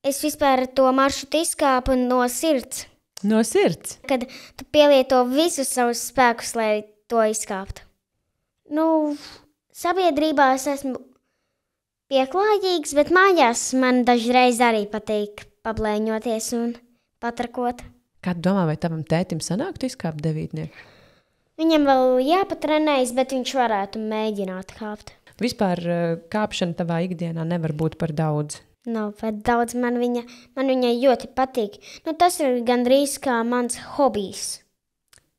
Es vispār to maršrutu izkāpu no sirds. No sirds? Kad tu pielieto visus savus spēkus, lai to izkāptu. Sabiedrībā es esmu pieklājīgs, bet mājās man dažreiz arī patīk pablēņoties un patrakot. Kā tu domā, vai tavam tētim sanāktu izkāpt 9? Viņam vēl jāpatrenējas, bet viņš varētu mēģināt kāpt. Vispār kāpšana tavā ikdienā nevar būt par daudz. Nav par daudz, man viņa ļoti patīk. Tas ir gandrīz kā mans hobijs.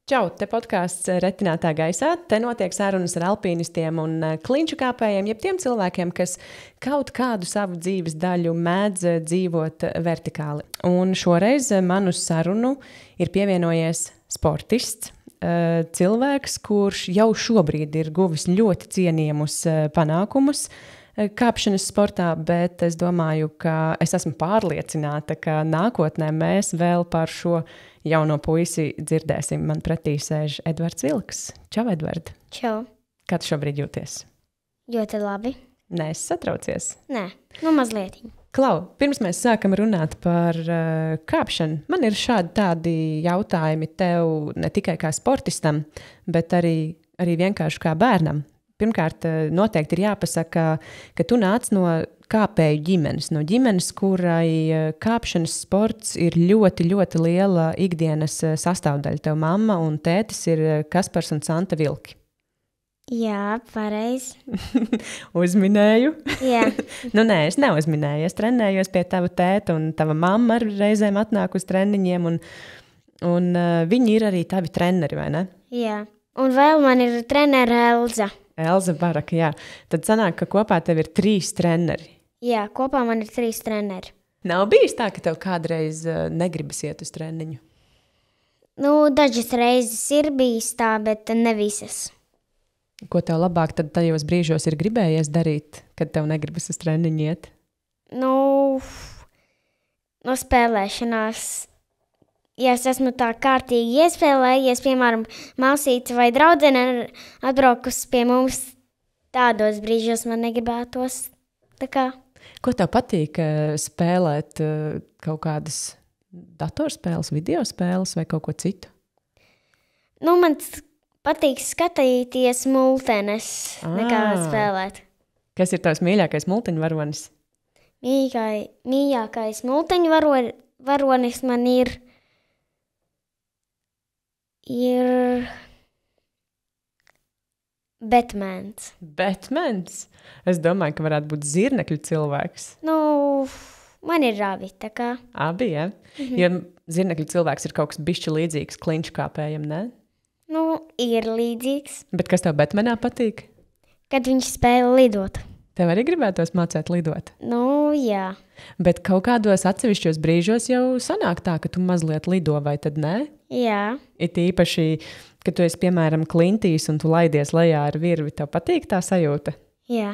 Čau, te podcasts Retinātā gaisā. Te notiek sarunas ar alpīnistiem un klinšu kāpējiem, jeb tiem cilvēkiem, kas kaut kādu savu dzīves daļu mēdz dzīvot vertikāli. Un šoreiz man uz sarunu ir pievienojies sportists, cilvēks, kurš jau šobrīd ir guvis ļoti cienījamus panākumus kāpšanas sportā, bet es domāju, ka es esmu pārliecināta, ka nākotnē mēs vēl par šo jauno puisi dzirdēsim. Man pretī sēž Edvards Vilks. Čau, Edvard! Čau! Kā tu šobrīd jūties? Ļoti labi. Nē, es satraucies. Nē, mazliet. Klau, pirms mēs sākam runāt par kāpšanu, man ir tādi jautājumi tev ne tikai kā sportistam, bet arī vienkārši kā bērnam. Pirmkārt, noteikti ir jāpasaka, ka tu nāc no kāpēju ģimenes, kurai kāpšanas sports ir ļoti, ļoti liela ikdienas sastāvdaļa. Tev mamma un tētis ir Kaspars un Santa Vilki. Jā, pareizi. Uzminēju? Jā. Nē, es neuzminēju. Es trenējos pie tava tēta, un tava mamma ar reizēm atnāk uz treniņiem, un viņi ir arī tavi treneri, vai ne? Jā, un vēl man ir trenere Elza. Elza Baraka, jā. Tad sanāk, ka kopā tev ir 3 treneri. Jā, kopā man ir 3 treneri. Nav bijis tā, ka tev kādreiz negribas iet uz treniņu? Dažas reizes ir bijis tā, bet ne visas. Ko tev labāk tad tajos brīžos ir gribējies darīt, kad tev negribas uz treniņu iet? No spēlēšanās. Ja es esmu tā kārtīgi iespēlējies, piemēram, māsīte vai draudzene atbraukus pie mums, tādos brīžos man negribētos. Ko tev patīk spēlēt? Kaut kādas datorspēles, videospēles vai kaut ko citu? Man patīk skatīties multenes, nekā spēlēt. Kas ir tavs mīļākais multiņu varonis? Mīļākais multiņu varonis man ir Batmans. Batmans? Es domāju, ka varētu būt zirnekļu cilvēks. Man ir abi, tā kā. Abi, ja? Jo zirnekļu cilvēks ir kaut kas bišķi līdzīgs klinšu kāpējam, ne? Ir līdzīgs. Bet kas tev Batmanā patīk? Kad viņš spēja lidot. Tev arī gribētos mācēt lidot? Jā. Bet kaut kādos atsevišķos brīžos jau sanāk tā, ka tu mazliet lido, vai tad ne? Jā. It īpaši, kad tu esi, piemēram, klintīs un tu laidies lejā ar virvi, tev patīk tā sajūta? Jā.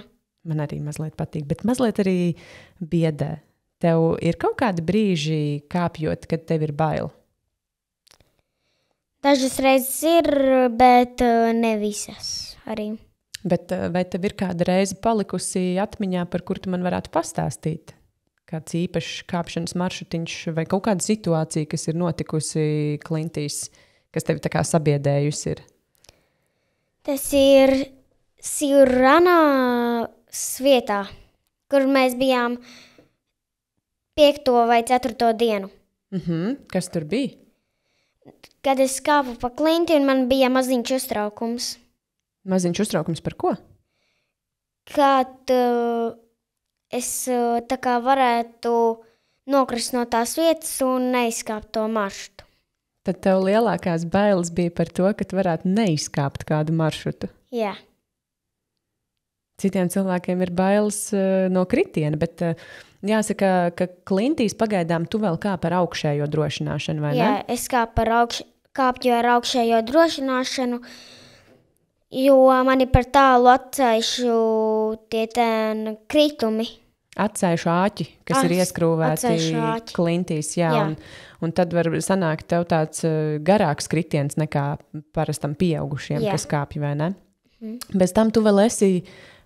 Man arī mazliet patīk, bet mazliet arī biedē. Tev ir kaut kādi brīži kāpjot, kad tev ir bail? Dažas reizes ir, bet ne visas arī. Bet vai tev ir kāda reize palikusi atmiņā, par kur tu man varētu pastāstīt? Kāds īpašs kāpšanas maršrutiņš vai kaut kāda situācija, kas ir notikusi klintīs, kas tevi tā kā sabiedējusi ir? Tas ir Sirana vietā, kur mēs bijām 5. vai 4. dienu. Kas tur bija? Kad es kāpu pa klinti un man bija maziņš uztraukums. Maziņš uztraukums par ko? Kad es tā kā varētu nokrist no tās vietas un neizkāpt to maršrutu. Tad tev lielākās bailes bija par to, ka tu varētu neizkāpt kādu maršrutu? Jā. Citiem cilvēkiem ir bailes no kritiena, bet jāsaka, ka klintīs pagaidām tu vēl kāp ar augšējo drošināšanu, vai ne? Jā, es kāpju ar augšējo drošināšanu, jo mani par tālu atsaišu tie kritumi. Atsaišu āķi, kas ir ieskrūvēti klintīs, jā. Un tad var sanākt tev tāds garāks kritiens nekā parastam pieaugušiem, kas kāpj, vai ne? Bez tam tu vēl esi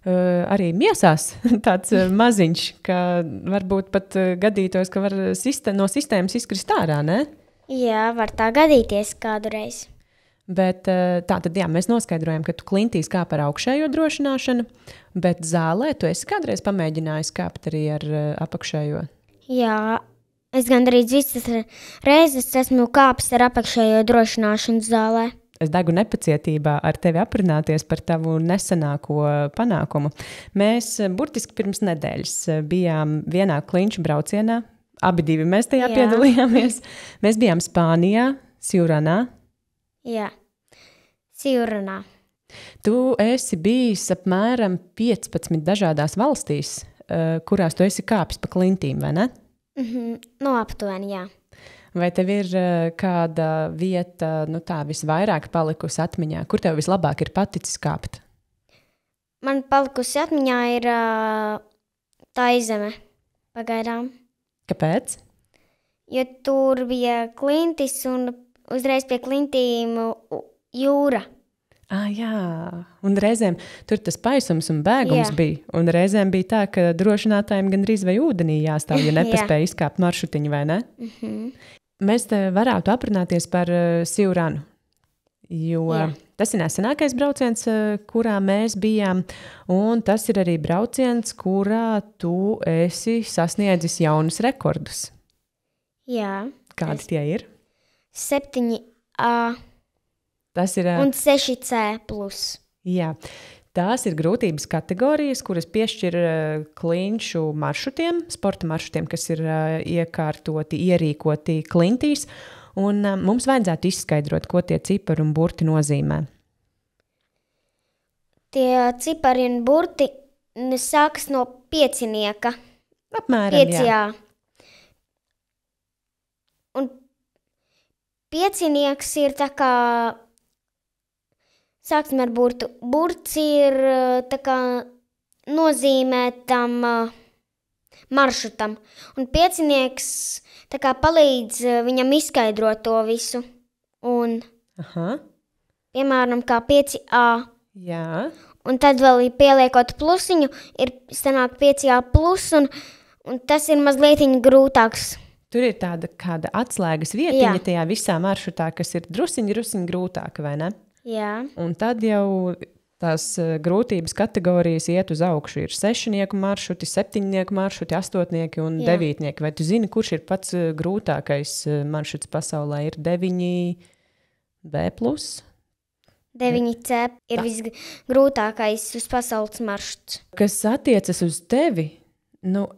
arī miesās tāds maziņš, ka varbūt pat gadītos, ka var no sistēmas izkrist ārā, ne? Jā, var tā gadīties kādu reizi. Bet tātad, jā, mēs noskaidrojam, ka tu klintīs kāp ar augšējo drošināšanu, bet zālē tu esi kādreiz pamēģinājis kāpt arī ar apakšējo? Jā, es gandrīz visas reizes esmu kāpis ar apakšējo drošināšanu zālē. Es degu nepacietībā ar tevi aprunāties par tavu nesenāko panākumu. Mēs burtiski pirms nedēļas bijām vienā klinču braucienā. Abi divi mēs tajā piedalījāmies. Mēs bijām Spānijā, Siuranā. Jā, Siuranā. Tu esi bijis apmēram 15 dažādās valstīs, kurās tu esi kāpis pa klintīm, vai ne? No aptuveni, jā. Vai tev ir kāda vieta, tā visvairāk palikusi atmiņā? Kur tev vislabāk ir paticis kāpt? Man palikusi atmiņā ir Taizeme pagaidām. Kāpēc? Jo tur bija klintis un uzreiz pie klintīm jūra. Jā, un reizēm tur tas paisums un bēgums bija. Un reizēm bija tā, ka drošinātājiem gandrīz vai ūdenī jāstāv, ja nepaspēja izkāpt maršrutiņu, vai ne? Mēs te varētu aprunāties par Siuranu, jo tas ir nesenākais brauciens, kurā mēs bijām, un tas ir arī brauciens, kurā tu esi sasniedzis jaunus rekordus. Jā. Kādi tie ir? 7A tas ir, un 6C plus. Jā, tās ir grūtības kategorijas, kuras piešķir klinšu maršrutiem, sporta maršrutiem, kas ir iekārtoti, ierīkoti klintīs, un mums vajadzētu izskaidrot, ko tie cipari un burti nozīmē. Tie cipari un burti sākas no piecinieka. Apmēram, 5, jā. Un piecinieks ir tā kā, sāksim ar burtu. Burts ir tā kā nozīmē tam maršrutam. Un piecinieks tā kā palīdz viņam izskaidrot to visu. Un, piemēram, kā 5A. Jā. Un tad vēl pieliekot plusiņu, ir sanāk 5A plus, un tas ir mazliet grūtāks. Tur ir tāda kāda atslēgas vietiņa tajā visā maršrutā, kas ir drusiņi grūtāka, vai ne? Jā. Un tad jau tās grūtības kategorijas iet uz augšu. Ir 6-nieku maršruti, 7-nieku maršruti, 8-nieki un 9-nieki. Vai tu zini, kurš ir pats grūtākais maršruts pasaulē? Ir 9B plus? 9C ir visgrūtākais uz pasaules maršruts. Kas attiecas uz tevi?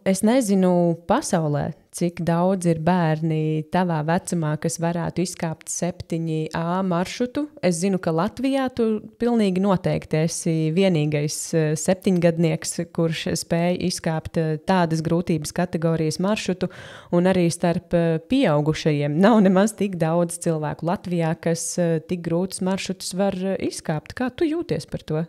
Es nezinu pasaulē, cik daudz ir bērni tavā vecumā, kas varētu izkāpt 7A maršrutu. Es zinu, ka Latvijā tu pilnīgi noteikti esi vienīgais 7-gadnieks, kurš spēja izkāpt tādas grūtības kategorijas maršrutu, un arī starp pieaugušajiem nav nemaz tik daudz cilvēku Latvijā, kas tik grūtus maršrutus var izkāpt. Kā tu jūties par to?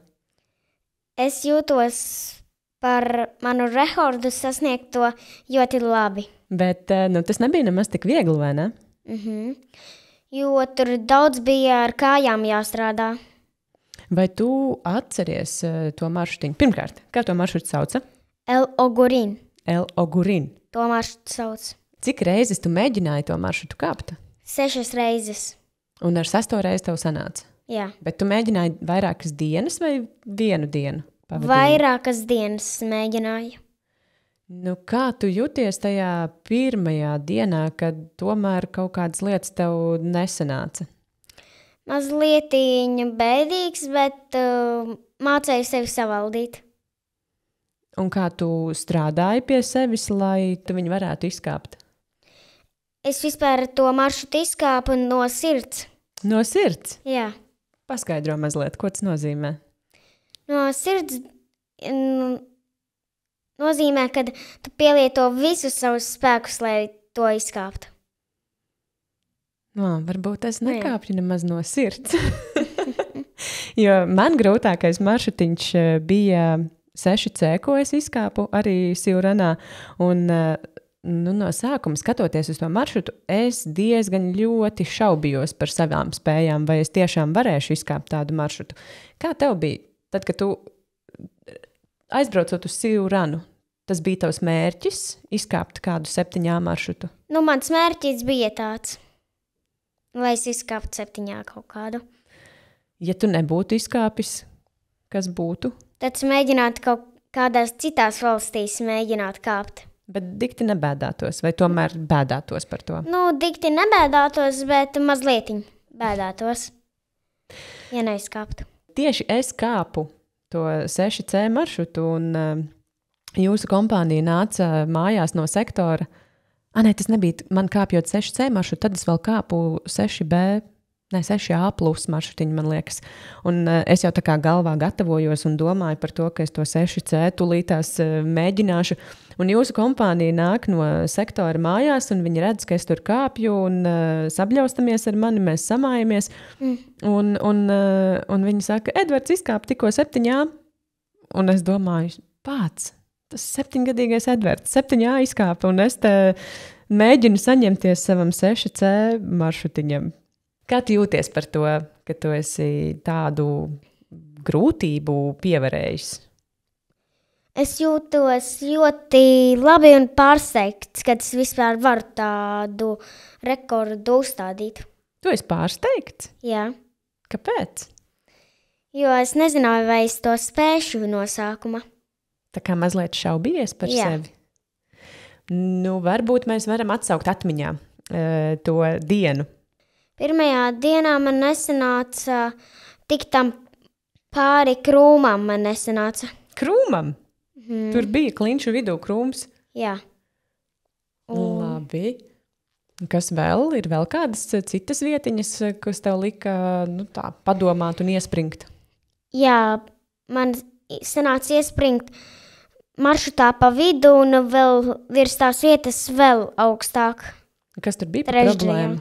Es jūtos par manu rekordu sasniegt to ļoti labi. Bet tas nebija nemaz tik viegli, vai ne? Jo tur daudz bija ar kājām jāstrādā. Vai tu atceries to maršrutiņu? Pirmkārt, kā to maršrutu sauca? El Ogurin. El Ogurin. To maršrutu sauc. Cik reizes tu mēģināji to maršrutu kāpt? 6 reizes. Un ar 6. reizi tev sanāca? Jā. Bet tu mēģināji vairākas dienas vai vienu dienu? Vairākas dienas mēģināju. Kā tu jūties tajā pirmajā dienā, kad tomēr kaut kādas lietas tev nesanāca? Mazliet bēdīgs, bet mācēju sevi savaldīt. Un kā tu strādāji pie sevis, lai tu viņu varētu izkāpt? Es vispār to maršrutu izkāpu no sirds. No sirds? Jā. Paskaidro mazliet, ko tas nozīmē. No sirds nozīmē, ka tu pielieto visus savus spēkus, lai to izkāptu. Varbūt es nekāpju nemaz no sirds. Jo man grūtākais maršrutiņš bija 6C, ko es izkāpu arī Siuranā. Un no sākuma skatoties uz to maršrutu, es diezgan ļoti šaubījos par savām spējām, vai es tiešām varēšu izkāpt tādu maršrutu. Kā tev bija? Tad, kad tu aizbraucot uz Siuranu, tas bija tavs mērķis izkāpt kādu 7 maršrutu? Nu, mans mērķis bija tāds, lai es izkāptu 7 kaut kādu. Ja tu nebūtu izkāpis, kas būtu? Tad es mēģinātu kaut kādās citās valstīs mēģināt kāpt. Bet dikti nebēdātos, vai tomēr bēdātos par to? Nu, dikti nebēdātos, bet mazlietiņ bēdātos, ja neizkāptu. Tieši es kāpu to 6C maršrutu, un jūsu kompānija nāca mājās no sektora. Tas nebija man kāpjot 6C maršrutu, tad es vēl kāpu 6A plus maršrutiņu, man liekas. Un es jau tā kā galvā gatavojos un domāju par to, ka es to 6C tulītās mēģināšu. Un jūsu kompānija nāk no sektora mājās, un viņi redz, ka es tur kāpju, un sabļaustamies ar mani, mēs samājamies. Un viņi saka, Edvards izkāpa tikko 7A. Un es domāju, pats, tas 7-gadīgais Edvards, 7A izkāpa, un es te mēģinu saņemties savam 6C maršrutiņam. Kā tu jūties par to, ka tu esi tādu grūtību pievarējis? Es jūtos ļoti labi un pārsteigts, kad es vispār varu tādu rekordu uzstādīt. Tu esi pārsteigts? Jā. Kāpēc? Jo es nezināju, vai es to spēšu no sākuma. Tā kā mazliet šaubies par sevi? Nu, varbūt mēs varam atsaukt atmiņā to dienu. Pirmajā dienā man nesanāca tik tam pāri krūmam man nesanāca. Krūmam? Tur bija klinšu vidū krūms? Jā. Labi. Kas vēl? Ir vēl kādas citas vietiņas, kas tev lika tā, padomāt un iespringt? Jā, man sanāca iespringt maršrutā pa vidu un vēl virs tās vietas vēl augstāk. Kas tur bija par problēmu?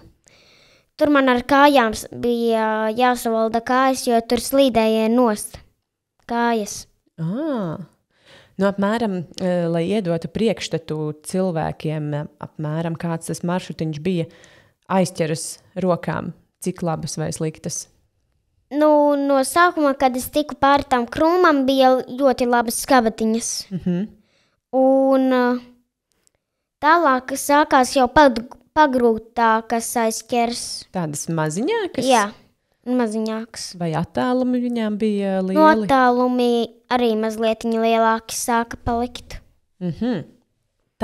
Tur man ar kājām bija jāsavalda kājas, jo tur slīdēja nost kājas. Nu, apmēram, lai iedotu priekšstatu cilvēkiem, apmēram kāds tas maršrutiņš bija, aizķeras rokām, cik labas vai sliktas? Nu, no sākuma, kad es tiku pāri tam krūmam, bija ļoti labas skabatiņas. Un tālāk sākās jau pagrūtākas aizķers. Tādas maziņākas? Jā, maziņākas. Vai attālumi viņām bija lieli? No attālumi arī mazliet lielāki sāka palikt.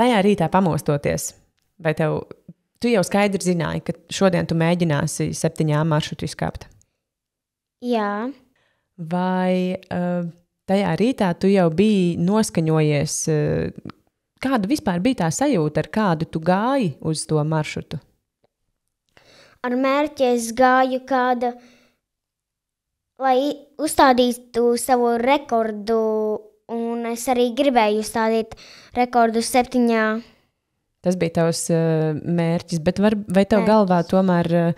Tajā rītā pamostoties, vai tu jau skaidri zināji, ka šodien tu mēģināsi 7 maršrutu izkāpt? Jā. Vai tajā rītā tu jau biji noskaņojies, kāda vispār bija tā sajūta, ar kādu tu gāji uz to maršrutu? Ar mērķi es gāju kāda, lai uzstādītu savu rekordu, un es arī gribēju uzstādīt rekordu 7. Tas bija tavs mērķis, bet vai tev galvā tomēr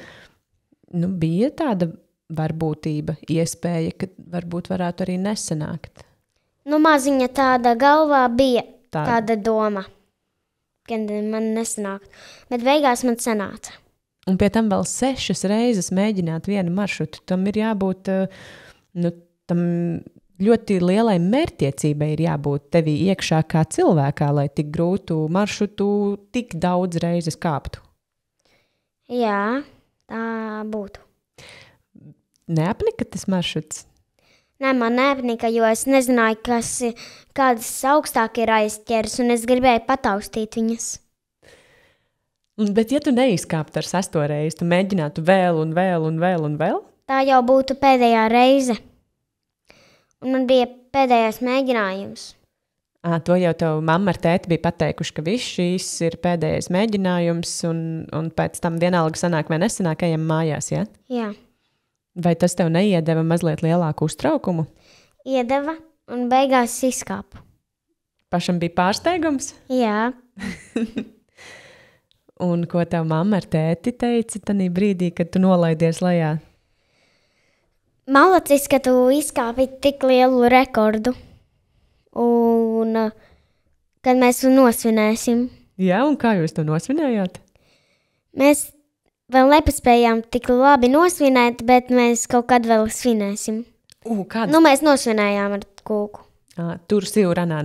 bija tāda varbūtība, iespēja, ka varbūt varētu arī nesanākt? Nu, maziņa tāda galvā bija tāda doma, ka man nesanākt, bet beigās man sanāca. Un pie tam vēl 6 reizes mēģināt vienu maršrutu. Tam ir jābūt, tam ļoti lielai mērķtiecībai ir jābūt tevī iekšā kā cilvēkā, lai tik grūtu maršrutu tik daudz reizes kāptu. Jā, tā būtu. Neapnika tas maršruts? Nē, man neapnika, jo es nezināju, kādas augstāk ir aizķeras, un es gribēju pataustīt viņas. Bet ja tu neizkāptu ar 6. reizi, tu mēģinātu vēl un vēl un vēl un vēl? Tā jau būtu pēdējā reize. Un man bija pēdējais mēģinājums. To jau tev mamma ar tēti bija pateikuši, ka viss šīs ir pēdējais mēģinājums, un pēc tam vienalga sanāk vai nesanāk, ejam mājās, ja? Jā. Vai tas tev neiedeva mazliet lielāku uztraukumu? Iedeva, un beigās izkāpu. Pašam bija pārsteigums? Jā. Un ko tev mamma ar tēti teica tanī brīdī, kad tu nolaidies lejā? Malacis, ka tu izkāpi tik lielu rekordu. Un kad mēs to nosvinēsim. Jā, un kā jūs to nosvinējāt? Mēs vēl nepaspējām tik labi nosvinēt, bet mēs kaut kad vēl svinēsim. Kāds? Nu, mēs nosvinējām ar kūku. Tur Silranā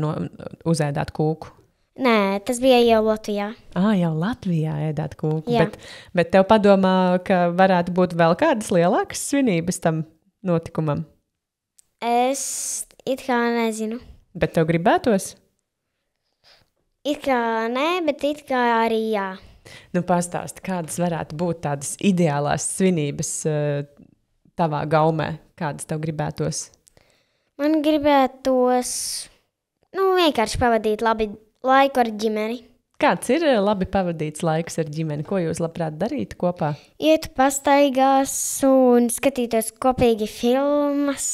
uzēdāt kūku. Nē, tas bija jau Latvijā. Jau Latvijā ēdāt kūku. Jā. Bet tev padomā, ka varētu būt vēl kādas lielākas svinības tam notikumam? Es it kā nezinu. Bet tev gribētos? It kā nē, bet it kā arī jā. Pastāsti, kādas varētu būt tādas ideālās svinības tavā gaumē? Kādas tev gribētos? Man gribētos vienkārši pavadīt labi laiku ar ģimeni. Kāds ir labi pavadīts laiks ar ģimeni? Ko jūs labprāt darītu kopā? Ietu pastaigās un skatītos kopīgi filmas.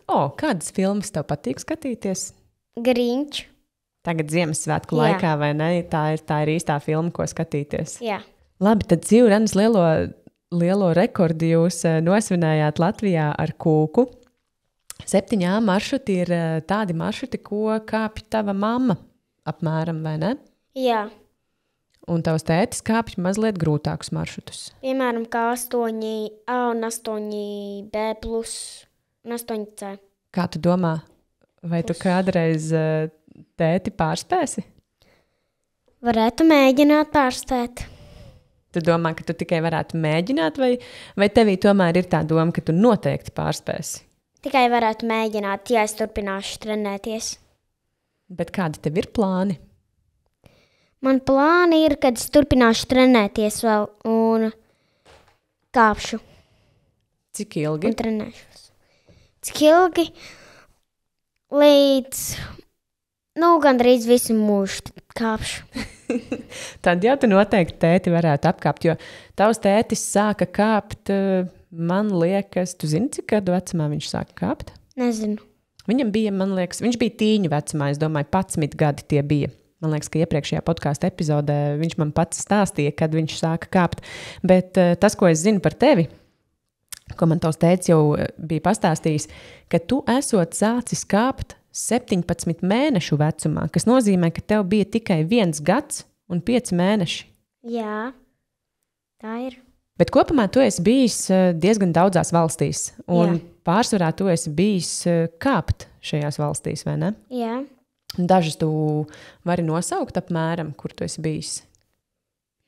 Kādas filmas tev patīk skatīties? Grinč. Tagad Ziemassvētku laikā, vai ne? Tā ir īstā filma, ko skatīties. Jā. Labi, tad Silranas lielo rekordu jūs nosvinējāt Latvijā ar kūku. 7A maršruti ir tādi maršruti, ko kāpj tava mamma apmēram, vai ne? Jā. Un tavs tētis kāpj mazliet grūtākus maršrutus. Piemēram, kā 8A un 8B plus un 8C. Kā tu domā, vai tu kādreiz tēti pārspēsi? Varētu mēģināt pārspēt. Tu domā, ka tu tikai varētu mēģināt, vai tevī tomēr ir tā doma, ka tu noteikti pārspēsi? Tikai varētu mēģināt, ja es turpināšu trenēties. Bet kādi tev ir plāni? Man plāni ir, kad es turpināšu trenēties vēl un kāpšu. Cik ilgi? Un trenēšos. Cik ilgi? Līdz, gandrīz visu mūžu kāpšu. Tad jau tu noteikti tēti varētu apkāpt, jo tavs tētis sāka kāpt, man liekas, tu zini, cik gadu vecumā viņš sāka kāpt? Nezinu. Viņam bija, man liekas, viņš bija tīņu vecumā, es domāju, 11 gadi tie bija. Man liekas, ka iepriekšējā podkāstu epizodē viņš man pats stāstīja, kad viņš sāka kāpt. Bet tas, ko es zinu par tevi, ko man tavs tētis jau bija pastāstījis, ka tu esot sācis kāpt 17 mēnešu vecumā, kas nozīmē, ka tev bija tikai 1 gads un 5 mēneši. Jā, tā ir. Bet kopumā tu esi bijis diezgan daudzās valstīs, un pārsvarā tu esi bijis kāpt šajās valstīs, vai ne? Jā. Dažas tu vari nosaukt apmēram, kur tu esi bijis?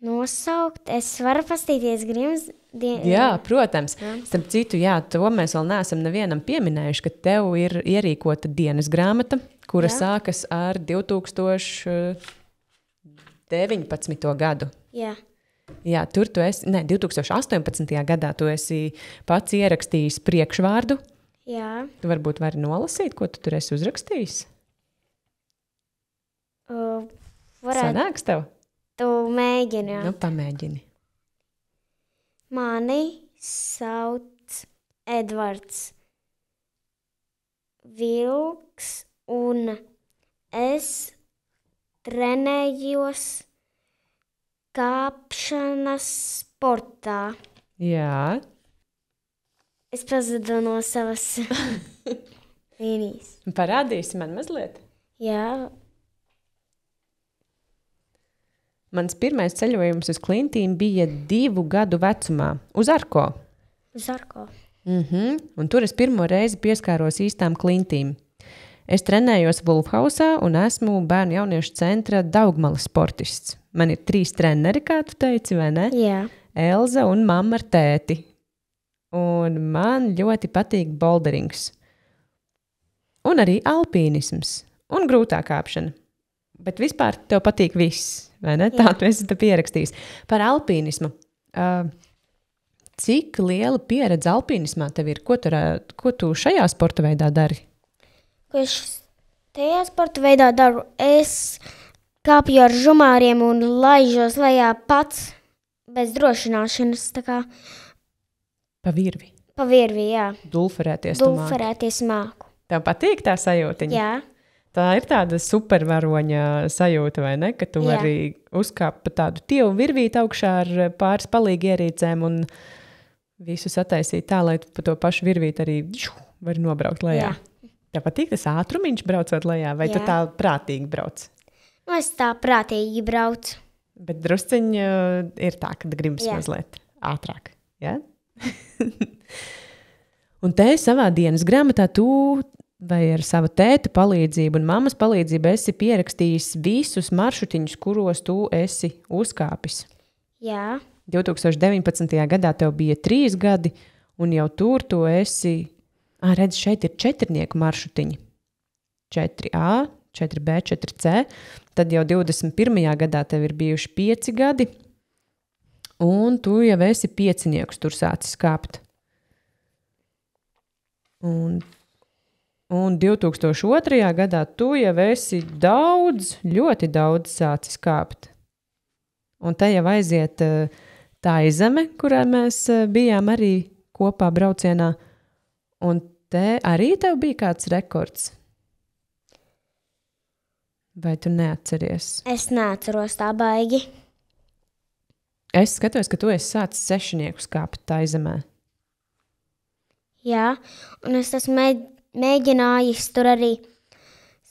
Nosaukt? Es varu pastīties Grims. Jā, protams. Starp citu, to mēs vēl neesam nevienam pieminējuši, ka tev ir ierīkota dienas grāmata, kura sākas ar 2019. gadu. Jā. Jā, tur tu esi, 2018. gadā tu esi pats ierakstījis priekšvārdu. Jā. Tu varbūt vari nolasīt, ko tu tur esi uzrakstījis? Sanāks tev? Tu mēģini, jā. Pamēģini. Mani sauc Edvards Vilks, un es trenējos kāpšanas sportā. Jā. Es pazudu no savas līnijas. Parādīsi man mazliet? Jā. Mans pirmais ceļojums uz klintīm bija 2 gadu vecumā, uz Arko. Uz Arko. Un tur es pirmo reizi pieskāros īstām klintīm. Es trenējos Wolfhausā un esmu bērnu jauniešu centra Daugmalas sportists. Man ir 3 treneri, kā tu teici, vai ne? Jā. Elza un mamma ar tēti. Un man ļoti patīk boulderings. Un arī alpīnisms. Un grūtā kāpšana. Bet vispār tev patīk viss, vai ne? Tā tu esi te pierakstījis. Par alpīnismu. Cik liela pieredze alpīnismā tev ir? Ko tu šajā sporta veidā dari? Ko es tajā sporta veidā daru? Es kāpju ar žumāriem un laižos lejā pats bez drošināšanas. Tā kā Pa virvi? pa virvi, jā. Dulferēties Dulferēties māku. Tev patīk tā sajūtiņa? Jā. Tā ir tāda supervaroņa sajūta, vai ne? Ka tu vari uzkāpt pa tādu tievu virvīti augšā ar pāris palīgi ierīcēm un visu sataisīt tā, lai tu pa to pašu virvīti arī vari nobraukt lejā. Jā. Tev patīk tas ātrumiņš braucot lejā, vai tu tā prātīgi brauc? Es tā prātīgi braucu. Bet drusciņi ir tā, kad gribas mazliet ātrāk. Ja? Un te savā dienas grāmatā tu vai ar savu tēta palīdzību un mammas palīdzību esi pierakstījis visus maršrutiņus, kuros tu esi uzkāpis. Jā. 2019. gadā tev bija 3 gadi, un jau tur tu esi, redz, šeit ir 4 maršrutiņi. 4A, 4B, 4C, tad jau 21. gadā tev ir bijuši 5 gadi, un tu jau esi 5 tur sācis kāpt. Un 2002. gadā tu jau esi ļoti daudz sācis kāpt. Un te jau aiziet Taizeme, kurā mēs bijām arī kopā braucienā, un te arī tev bija kāds rekords. Vai tu neatceries? Es neatceros tā baigi. Es skatos, ka tu esi sācis 6 kāpt Taizemē. Jā, un es esmu mēģinājis tur arī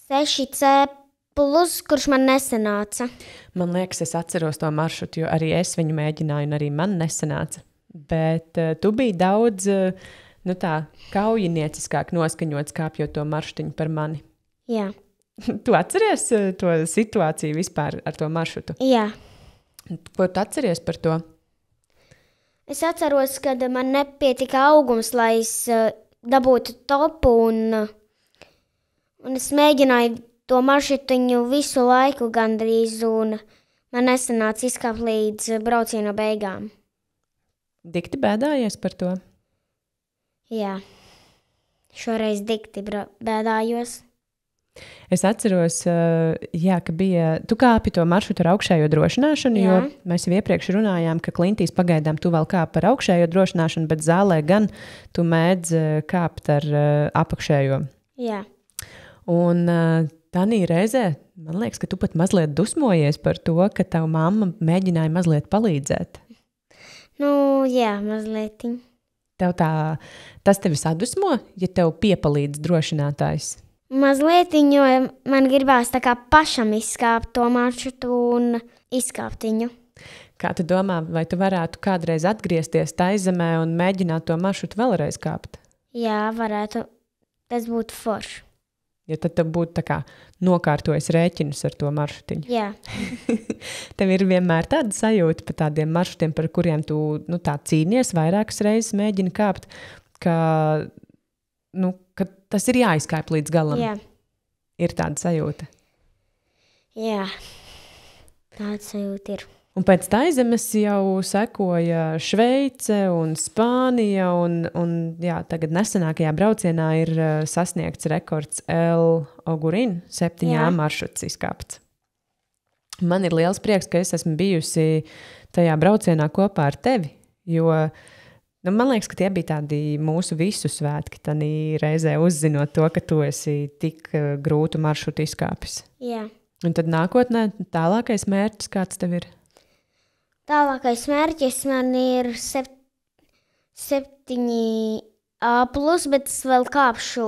6C+, kurš man nesanāca. Man liekas, es atceros to maršrutu, jo arī es viņu mēģināju, un arī man nesanāca. Bet tu biji daudz kaujinieciskāk noskaņots kāpjot to maršrutiņu par mani. Jā. Tu atceries to situāciju vispār ar to maršrutu? Jā. Ko tu atceries par to? Es atceros, kad man nepietika augums, lai es dabūtu topu, un es mēģināju to maršrutiņu visu laiku gandrīz, un man nesanāca izkāpt līdz brauciena beigām. Dikti bēdājies par to? Jā. Šoreiz dikti bēdājos. Es atceros, ka tu kāpi to maršrutu ar augšējo drošināšanu, jo mēs jau iepriekš runājām, ka Klintīs pagaidām tu vēl kāpi ar augšējo drošināšanu, bet zālē gan tu mēdz kāpt ar apakšējo. Jā. Un tanī reizē, man liekas, ka tu pat mazliet dusmojies par to, ka tava mamma mēģināja mazliet palīdzēt. Jā, mazliet. Tas tevi sadusmo, ja tev piepalīdz drošinātājs? Mazliet, jo man gribās tā kā pašam izkāpt to maršrutu un izkāpt viņu. Kā tu domā, vai tu varētu kādreiz atgriezties Taizemē un mēģināt to maršrutu vēlreiz kāpt? Jā, varētu. Tas būtu forši. Ja tad tev būtu tā kā nokārtojis rēķinus ar to maršrutiņu. Jā. Tev ir vienmēr tāda sajūta par tādiem maršrutiem, par kuriem tu tā cīnies vairākas reizes mēģini kāpt, ka tas ir jāizkāp līdz galam. Jā. Ir tāda sajūta. Jā, tāda sajūta ir. Un pēc Taizemes jau sekoja Šveice un Spānija, un tagad nesenākajā braucienā ir sasniegts rekords El Ogurin, 7 maršruts izkāpts. Man ir liels prieks, ka es esmu bijusi tajā braucienā kopā ar tevi, jo man liekas, ka tie bija tādi mūsu visu svētki, tanī reizē uzzinot to, ka tu esi tik grūtu maršrutu izkāpis. Jā. Un tad nākotnē tālākais mērķis, kāds tev ir? Tālākais mērķis man ir 7A+, bet es vēl kāpšu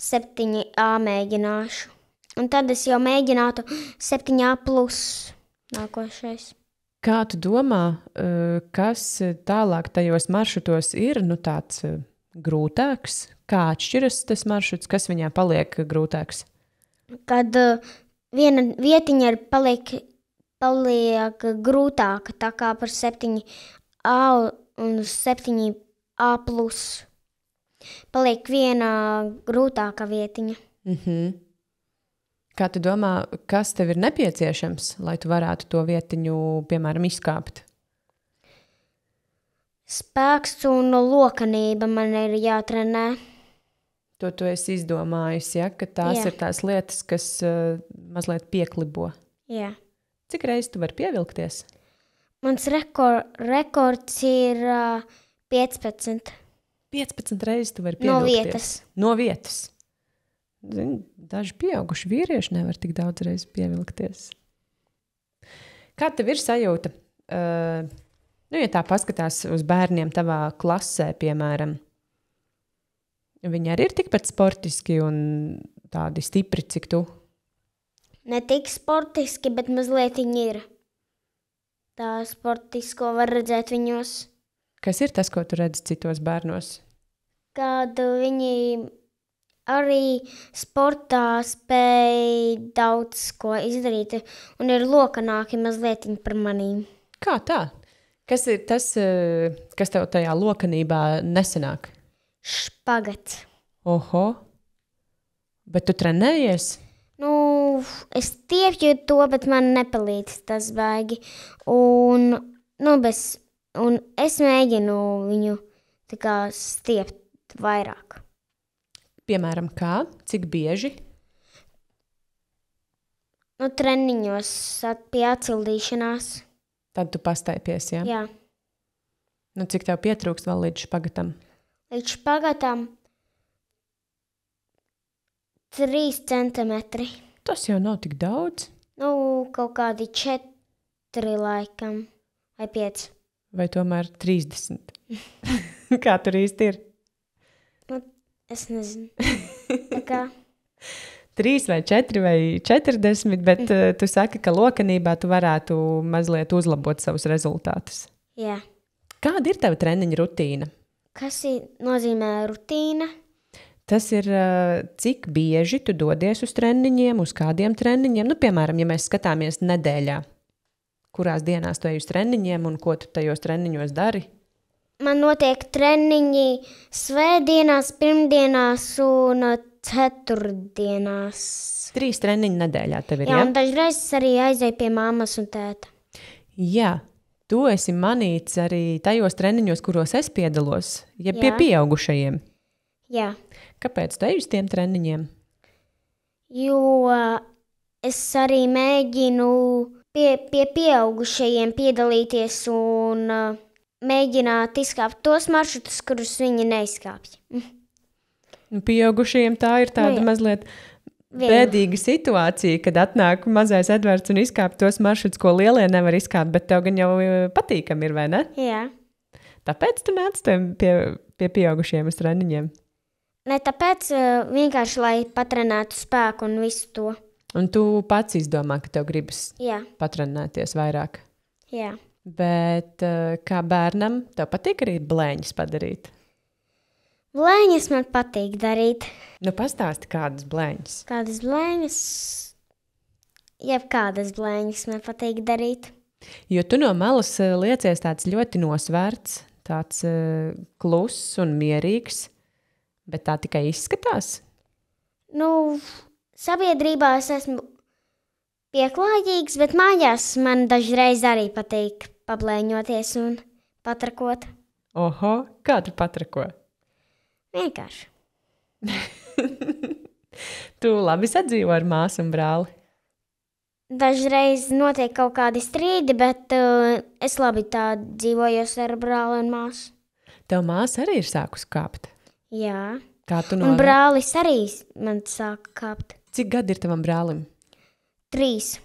7A mēģināšu. Un tad es jau mēģinātu 7A+ nākošais. Kā tu domā, kas tālāk tajos maršrutos ir tāds grūtāks? Kā atšķiras tas maršruts, kas viņā paliek grūtāks? Kad viena vietiņa paliek grūtāka, tā kā par 7A un 7A+. Paliek viena grūtāka vietiņa. Kā tu domā, kas tev ir nepieciešams, lai tu varētu to vietiņu, piemēram, izkāpt? Spēks un lokanība man ir jātrenē. To tu esi izdomājis, ja? Ka tās ir tās lietas, kas mazliet pieklibo. Jā. Cik reizes tu vari pievilkties? Mans rekords ir 15. 15 reizes tu vari pievilkties? No vietas. Daži pieauguši vīrieši nevar tik daudz reizes pievilkties. Kā tev ir sajūta? Ja tā paskatās uz bērniem tavā klasē, piemēram, viņi arī ir tikpat sportiski un tādi stipri, cik tu? Ne tik sportiski, bet mazliet viņi ir. Tā sportisko var redzēt viņos. Kas ir tas, ko tu redzi citos bērnos? Kad viņi arī sportā spēj daudz ko izdarīt un ir lokanāki mazlietiņi par manīm. Kā tā? Kas ir tas, kas tev tajā lokanībā nesanāk? Špagats. Oho! Bet tu trenējies? Nu, es tiepju to, bet man nepalīdz tas baigi. Un es mēģinu viņu tā kā stiept vairāk. Piemēram, kā? Cik bieži? Nu, treniņos pie atcildīšanās. Tad tu pastaipies, ja? Jā. Nu, cik tev pietrūkst vēl līdz špagatam? Līdz špagatam 3 centimetri. Tas jau nav tik daudz. Nu, kaut kādi 4 laikam, vai 5. Vai tomēr 30? Kā tur īsti ir? Nu, es nezinu. Tā kā 3 vai 4 vai 40, bet tu saki, ka lokanībā tu varētu mazliet uzlabot savus rezultātus. jā. Kāda ir tava treniņa rutīna? Kas nozīmē rutīna? Tas ir, cik bieži tu dodies uz treniņiem, uz kādiem treniņiem? Nu, piemēram, ja mēs skatāmies nedēļā, kurās dienās tu ej uz treniņiem un ko tu tajos treniņos dari? Man notiek treniņi svētdienās, pirmdienās un ceturtdienās. 3 treniņi nedēļā tev ir, Jā, ja? un dažreiz es arī aizēju pie mammas un tēta. Jā, tu esi manīts arī tajos treniņos, kuros es piedalos, ja pie Jā. pieaugušajiem. Jā, Kāpēc tu ej uz tiem treniņiem? jo es arī mēģinu pie pieaugušajiem piedalīties un mēģināt izkāpt tos maršrutus, kurus viņi neizkāpj. Nu, pieaugušajiem tā ir tāda Nu, jā. mazliet Viegli. bēdīga situācija, kad atnāk mazais Edvards un izkāp tos maršrutus, ko lielie nevar izkāpt, bet tev gan jau patīkam ir, vai ne? Jā. Tāpēc tu nāc pie pieaugušajiem uz treniņiem. Ne tāpēc, vienkārši, lai patrenētu spēku un visu to. Un tu pats izdomā, ka tev gribas Jā, patrenēties vairāk. jā. Bet kā bērnam, tev patīk arī blēņas padarīt? Blēņas man patīk darīt. Nu, pastāsti kādas blēņas. Kādas blēņas? Jebkādas blēņas man patīk darīt. Jo tu no malas liecies tāds ļoti nosvērts, tāds kluss un mierīgs, bet tā tikai izskatās. Nu, sabiedrībā es esmu pieklājīgs, bet mājās man dažreiz arī patīk pablēņoties un patrakot. Oho, kā tu patrako? Vienkārši. Tu labi sadzīvo ar māsu un brāli. Dažreiz notiek kaut kādi strīdi, bet es labi tā dzīvojos ar brāli un māsu. Tev māsa arī ir sākus kāpt. Jā. Kā tu Un novērt? brālis arī man sāk kāpt. Cik gadi ir tavam brālim? 3.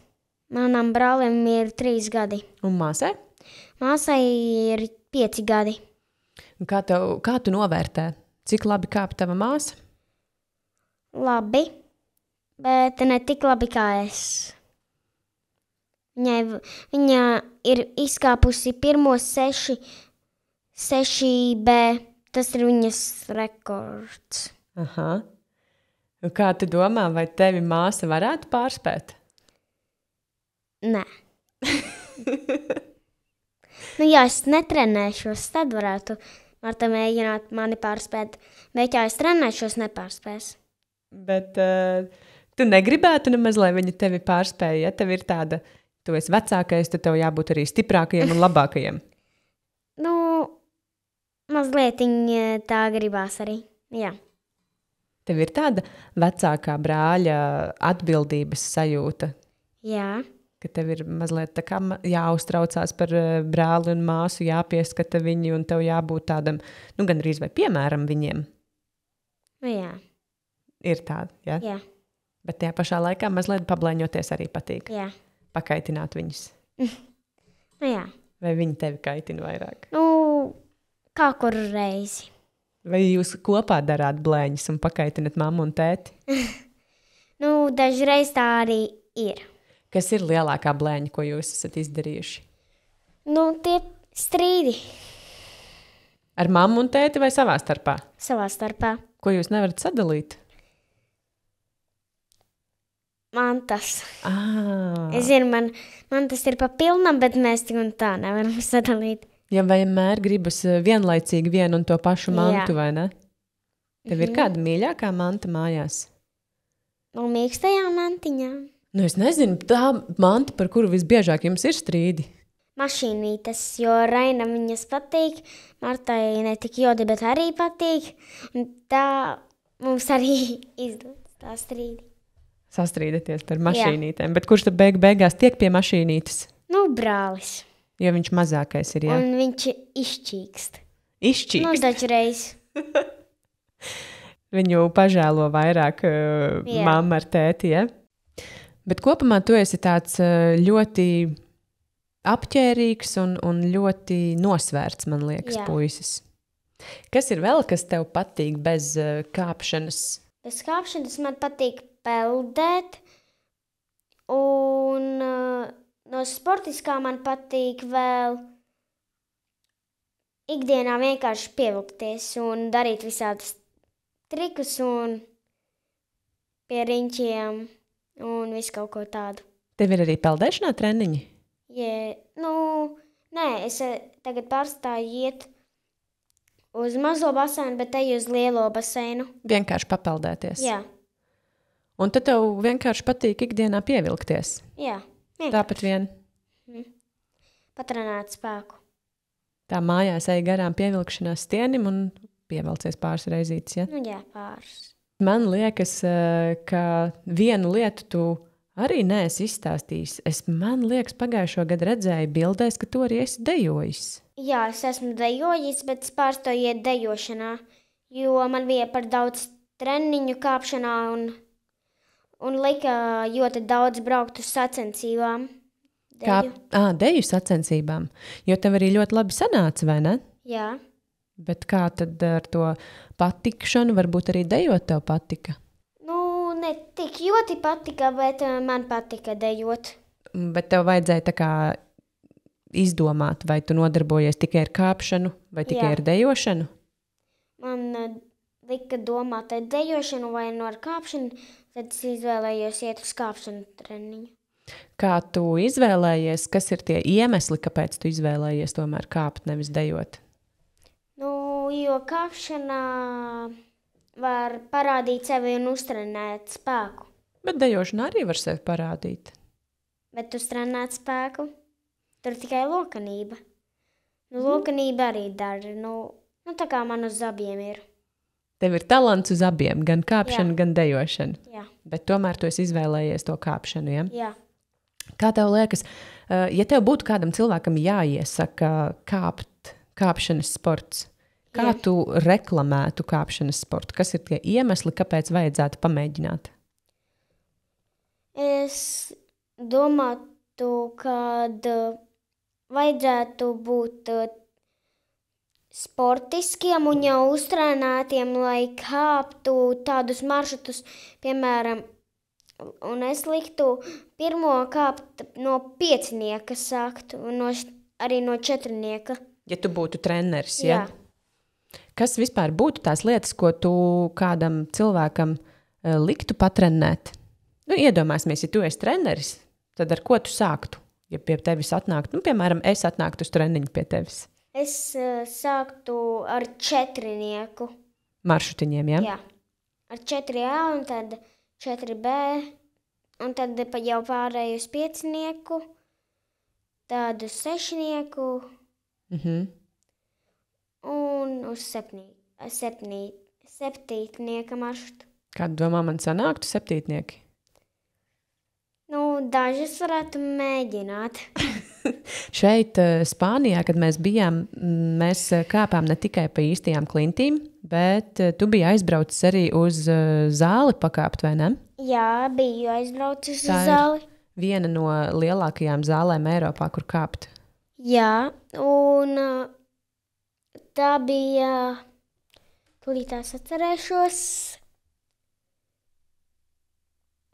Manam brālim ir 3 gadi. Un māsai? Māsai ir 5 gadi. Un kā tu novērtē? Cik labi kāp tava māsa? Labi, bet ne tik labi kā es. Viņa ir izkāpusi pirmos 6B. Tas ir viņas rekords. Aha. Un kā tu domā, vai tevi māsa varētu pārspēt? Nē. Nu, ja es netrenēšos, tad varētu Marta mēģināt mani pārspēt. Bet, ja es trenēšos, nepārspēs. Bet tu negribētu nemaz, lai viņa tevi pārspēja. Ja tev ir tāda, tu esi vecākais, tad tev jābūt arī stiprākajiem un labākajiem. Nu, mazliet tā gribās arī. Jā. Tev ir tāda vecākā brāļa atbildības sajūta, Jā. ka tev ir mazliet tā kā jāuztraucās par brāli un māsu, jāpieskata viņi, un tev jābūt tādam, nu, gan arī vai piemēram viņiem. Nu, jā. Ir tāda, ja? Jā. Bet tajā pašā laikā mazliet pablēņoties arī patīk. Jā. Pakaitināt viņus. Nu, jā. Vai viņi tevi kaitina vairāk? Nu, kā kur reizi. Vai jūs kopā darāt blēņas un pakaitinat mammu un tēti? Nu, dažreiz tā arī ir. Kas ir lielākā blēņa, ko jūs esat izdarījuši? Nu, tie strīdi Ar mammu un tēti vai savā starpā? savā starpā. Ko jūs nevarat sadalīt? mantas. Es Ah, zinu, man tas ir pa pilnam, bet mēs tik un tā nevaram sadalīt. ja vienmēr gribas vienlaicīgi vienu un to pašu mantu, Jā. vai ne? Tev ir kāda mīļākā manta mājās? No mīkstajām mantiņām. Nu, es nezinu, tā manta, par kuru visbiežāk jums ir strīdi. Mašīnītes, jo Rainam viņas patīk, Martai ne tik jodi, bet arī patīk. Un tā mums arī izdodas tā strīdi. Sastrīdaties par mašīnītēm, bet kurš tad beigās tiek pie mašīnītes? Nu, brālis. Jo viņš mazākais ir, jā? Un viņš izčīkst. Izšķīgs. Nu, dažreiz. Viņu pažēlo vairāk Jā. mamma ar tēti, ja? Bet kopumā tu esi tāds ļoti apķērīgs un ļoti nosvērts, man liekas, Jā. puisis. Kas ir vēl, kas tev patīk bez kāpšanas? Bez kāpšanas man patīk peldēt. Un no sportiskā man patīk vēl ikdienā vienkārši pievilkties un darīt visādus trikus un pie riņķiem un visu kaut ko tādu. Tev ir arī peldēšanā treniņi? Nē, es tagad pārstāju iet uz mazo baseinu, bet eju uz lielo baseinu. Vienkārši papeldēties. Jā, Un tad tev vienkārši patīk ikdienā pievilkties. jā. Tāpat vien Patrenēt spēku. tā mājās ej garām pievilkšanās stienim un pievelcies pāris reizītes, ja? Nu jā, pāris. Man liekas, ka vienu lietu tu arī neesi izstāstījis. Man liekas, pagājušo gadu redzēju bildēs, ka tu arī esi dejojis. Jā, es esmu dejojis, bet es pārstāju iet dejošanā, jo man bija par daudz treniņu kāpšanā un lika ļoti daudz braukt uz sacensībām. Deju sacensībām, jo tev arī ļoti labi sanāca, vai ne? Jā, Bet kā tad ar to patikšanu, varbūt arī dejot tev patika? nu ne tik ļoti patika, bet man patika dejot. Bet tev vajadzēja tā kā izdomāt, vai tu nodarbojies tikai ar kāpšanu vai tikai Jā. ar dejošanu? Man lika domāt ar dejošanu vai no ar kāpšanu, tad es izvēlējos iet uz kāpšanu treniņu. Kā tu izvēlējies, kas ir tie iemesli, kāpēc tu izvēlējies tomēr kāpt, nevis dejot? Nu, jo kāpšanā var parādīt sevi un uztrenēt spēku. Bet dejošana arī var sevi parādīt. Bet uztrenēt spēku, tur tikai lokanība. Nu, lokanība arī dara. Nu, tā kā man uz abiem ir. Tev ir talants uz abiem, gan kāpšana, Jā. gan dejošana. Jā, Bet tomēr tu esi izvēlējies to kāpšanu, ja? jā. Kā tev liekas, ja tev būtu kādam cilvēkam jāiesaka kāpšanas sports, kā Jā. tu reklamētu kāpšanas sportu? Kas ir tie iemesli, kāpēc vajadzētu pamēģināt? Es domātu, ka vajadzētu būt sportiskiem un jau uztrenētiem, lai kāptu tādus maršrutus, piemēram, un es liktu pirmo kāpt no 5-nieka sākt, un arī no 4-nieka. Ja tu būtu treneris, Jā. ja? Kas vispār būtu tās lietas, ko tu kādam cilvēkam liktu patrenēt? Nu, iedomāsimies, ja tu esi treneris, tad ar ko tu sāktu? Ja pie tevis atnāktu, piemēram, es atnāktu uz treniņu pie tevis. Es sāktu ar 4-nieku. Maršrutiņiem, ja? Jā, ar 4A un tad 4B, un tad jau pārēju uz 5-nieku, tādu 6-nieku un uz 7-nieka maršrutu. Kādu domā man sanāktu 7-nieki? Nu, dažas varētu mēģināt. Šeit, Spānijā, kad mēs bijām, mēs kāpām ne tikai pa īstajām klintīm, bet tu biji aizbraucis arī uz zāli pakāpt, vai ne? Jā, biju aizbraucis Tā uz ir. zāli. Viena no lielākajām zālēm Eiropā, kur kāpt. Jā, un tā bija, tūlītās atcerēšos,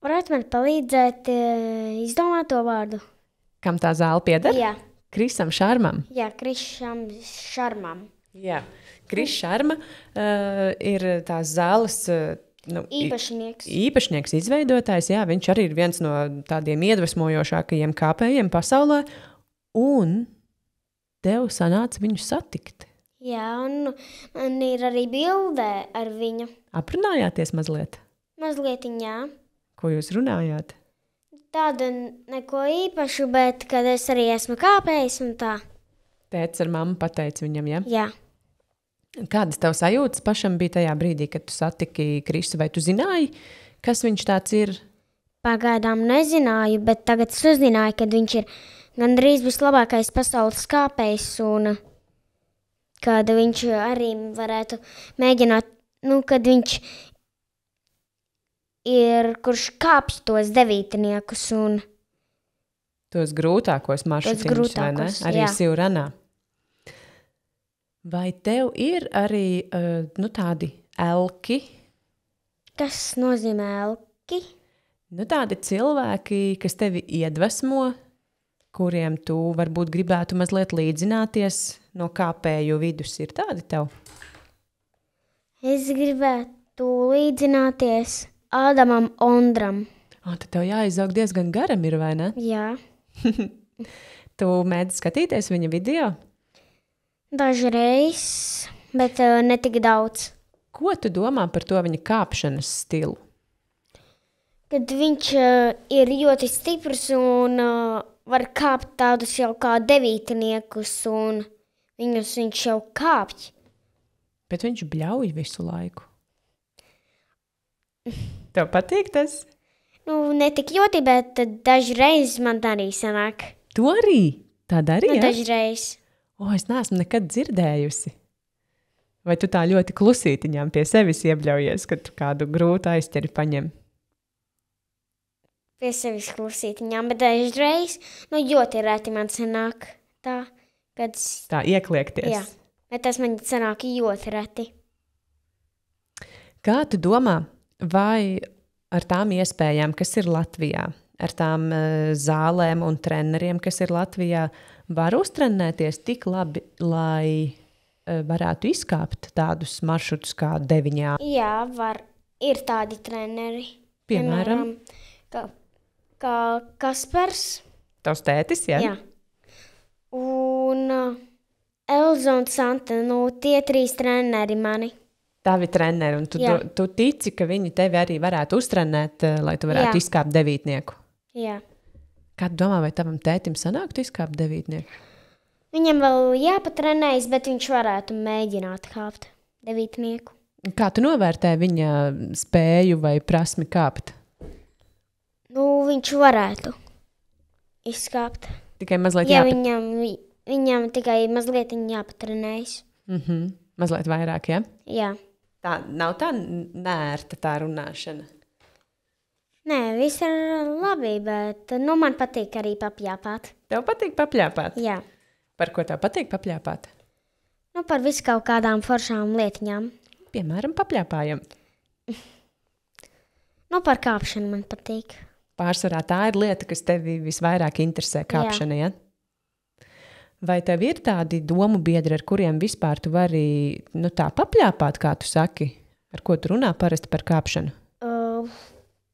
varētu man palīdzēt izdomāt to vārdu. Kam tā zāle pieder? Jā, Krisam Šarmam. jā, Krišam Šarmam. Jā, Kris Šarma ir tās zāles Īpašnieks, izveidotājs, jā, viņš arī ir viens no tādiem iedvesmojošākajiem kāpējiem pasaulē, un tev sanāca viņu satikt. Jā, un man ir arī bildē ar viņu. Aprunājāties mazliet? Mazlietiņ, jā. Ko jūs runājāt? Tādu neko īpašu, bet kad es arī esmu kāpējis un tā. Tētis ar mammu pateica viņam, ja? Jā. Kādas tev sajūtas pašam bija tajā brīdī, kad tu satiki Kristu, vai tu zināji, kas viņš tāds ir? Pagaidām nezināju, bet tagad es uzzināju, kad viņš ir gandrīz vislabākais pasaules kāpējs un kad viņš arī varētu mēģināt, kad viņš ir, kurš kāpj tos devītniekus un tos grūtākos maršrutiņus, vai ne? Arī Sivranā. Vai tev ir arī tādi elki? Kas nozīmē elki? Tādi cilvēki, kas tevi iedvesmo, kuriem tu varbūt gribētu mazliet līdzināties no kāpēju vidus. Ir tādi tev? Es gribētu līdzināties Ādamam Ondram. Tad tev jāizaug diezgan garam ir, vai ne? Jā. Tu mēdzi skatīties viņa video? Dažreiz, bet ne tik daudz. Ko tu domā par to viņa kāpšanas stilu? Kad viņš ir ļoti stiprs un var kāpt tādus jau kā devītniekus un viņus viņš jau kāpj. Bet viņš bļauj visu laiku. Tev patīk tas? Ne tik ļoti, bet dažreiz man arī sanāk. Tu arī? Tāda arī, ja? Dažreiz. Es neesmu nekad dzirdējusi. Vai tu tā ļoti klusītiņām pie sevis iebļaujies, kad tu kādu grūtu aizķeri paņem? Pie sevis klusītiņām, bet dažreiz, ļoti reti man sanāk tā, kad... Tā iekliekties. Jā, bet tas man sanāk ļoti reti. Kā tu domā, vai ar tām iespējām, kas ir Latvijā, ar tām zālēm un treneriem, kas ir Latvijā, var uztrenēties tik labi, lai varētu izkāpt tādus maršrutus kā 9? Jā, var. Ir tādi treneri. Piemēram? Kā Kaspars. Tavs tētis, ja? Jā. Un Elza un Santa, tie 3 treneri mani. Tavi treneri, un tu tici, ka viņi tevi arī varētu uztrenēt, lai tu varētu izkāpt 9? Jā. Kā tu domā, vai tavam tētim sanāktu izkāpt 9? Viņam vēl jāpatrenējas, bet viņš varētu mēģināt kāpt 9. Kā tu novērtē viņa spēju vai prasmi kāpt? Viņš varētu izkāpt. Tikai mazliet viņam tikai mazliet jāpatrenējas. Mazliet vairāk, ja? Jā. Tā nav tā nērta tā runāšana? Nē, viss ir labi, bet man patīk arī papļāpāt. Tev patīk papļāpāt? Jā. Par ko tev patīk papļāpāt? Par visu kaut kādām foršām lietiņām. Piemēram, papļāpājam? Par kāpšanu man patīk. Pārsvarā tā ir lieta, kas tevi visvairāk interesē, kāpšana, ja? Vai tev ir tādi domu biedri, ar kuriem vispār tu vari tā papļāpāt, kā tu saki? Ar ko tu runā parasti par kāpšanu?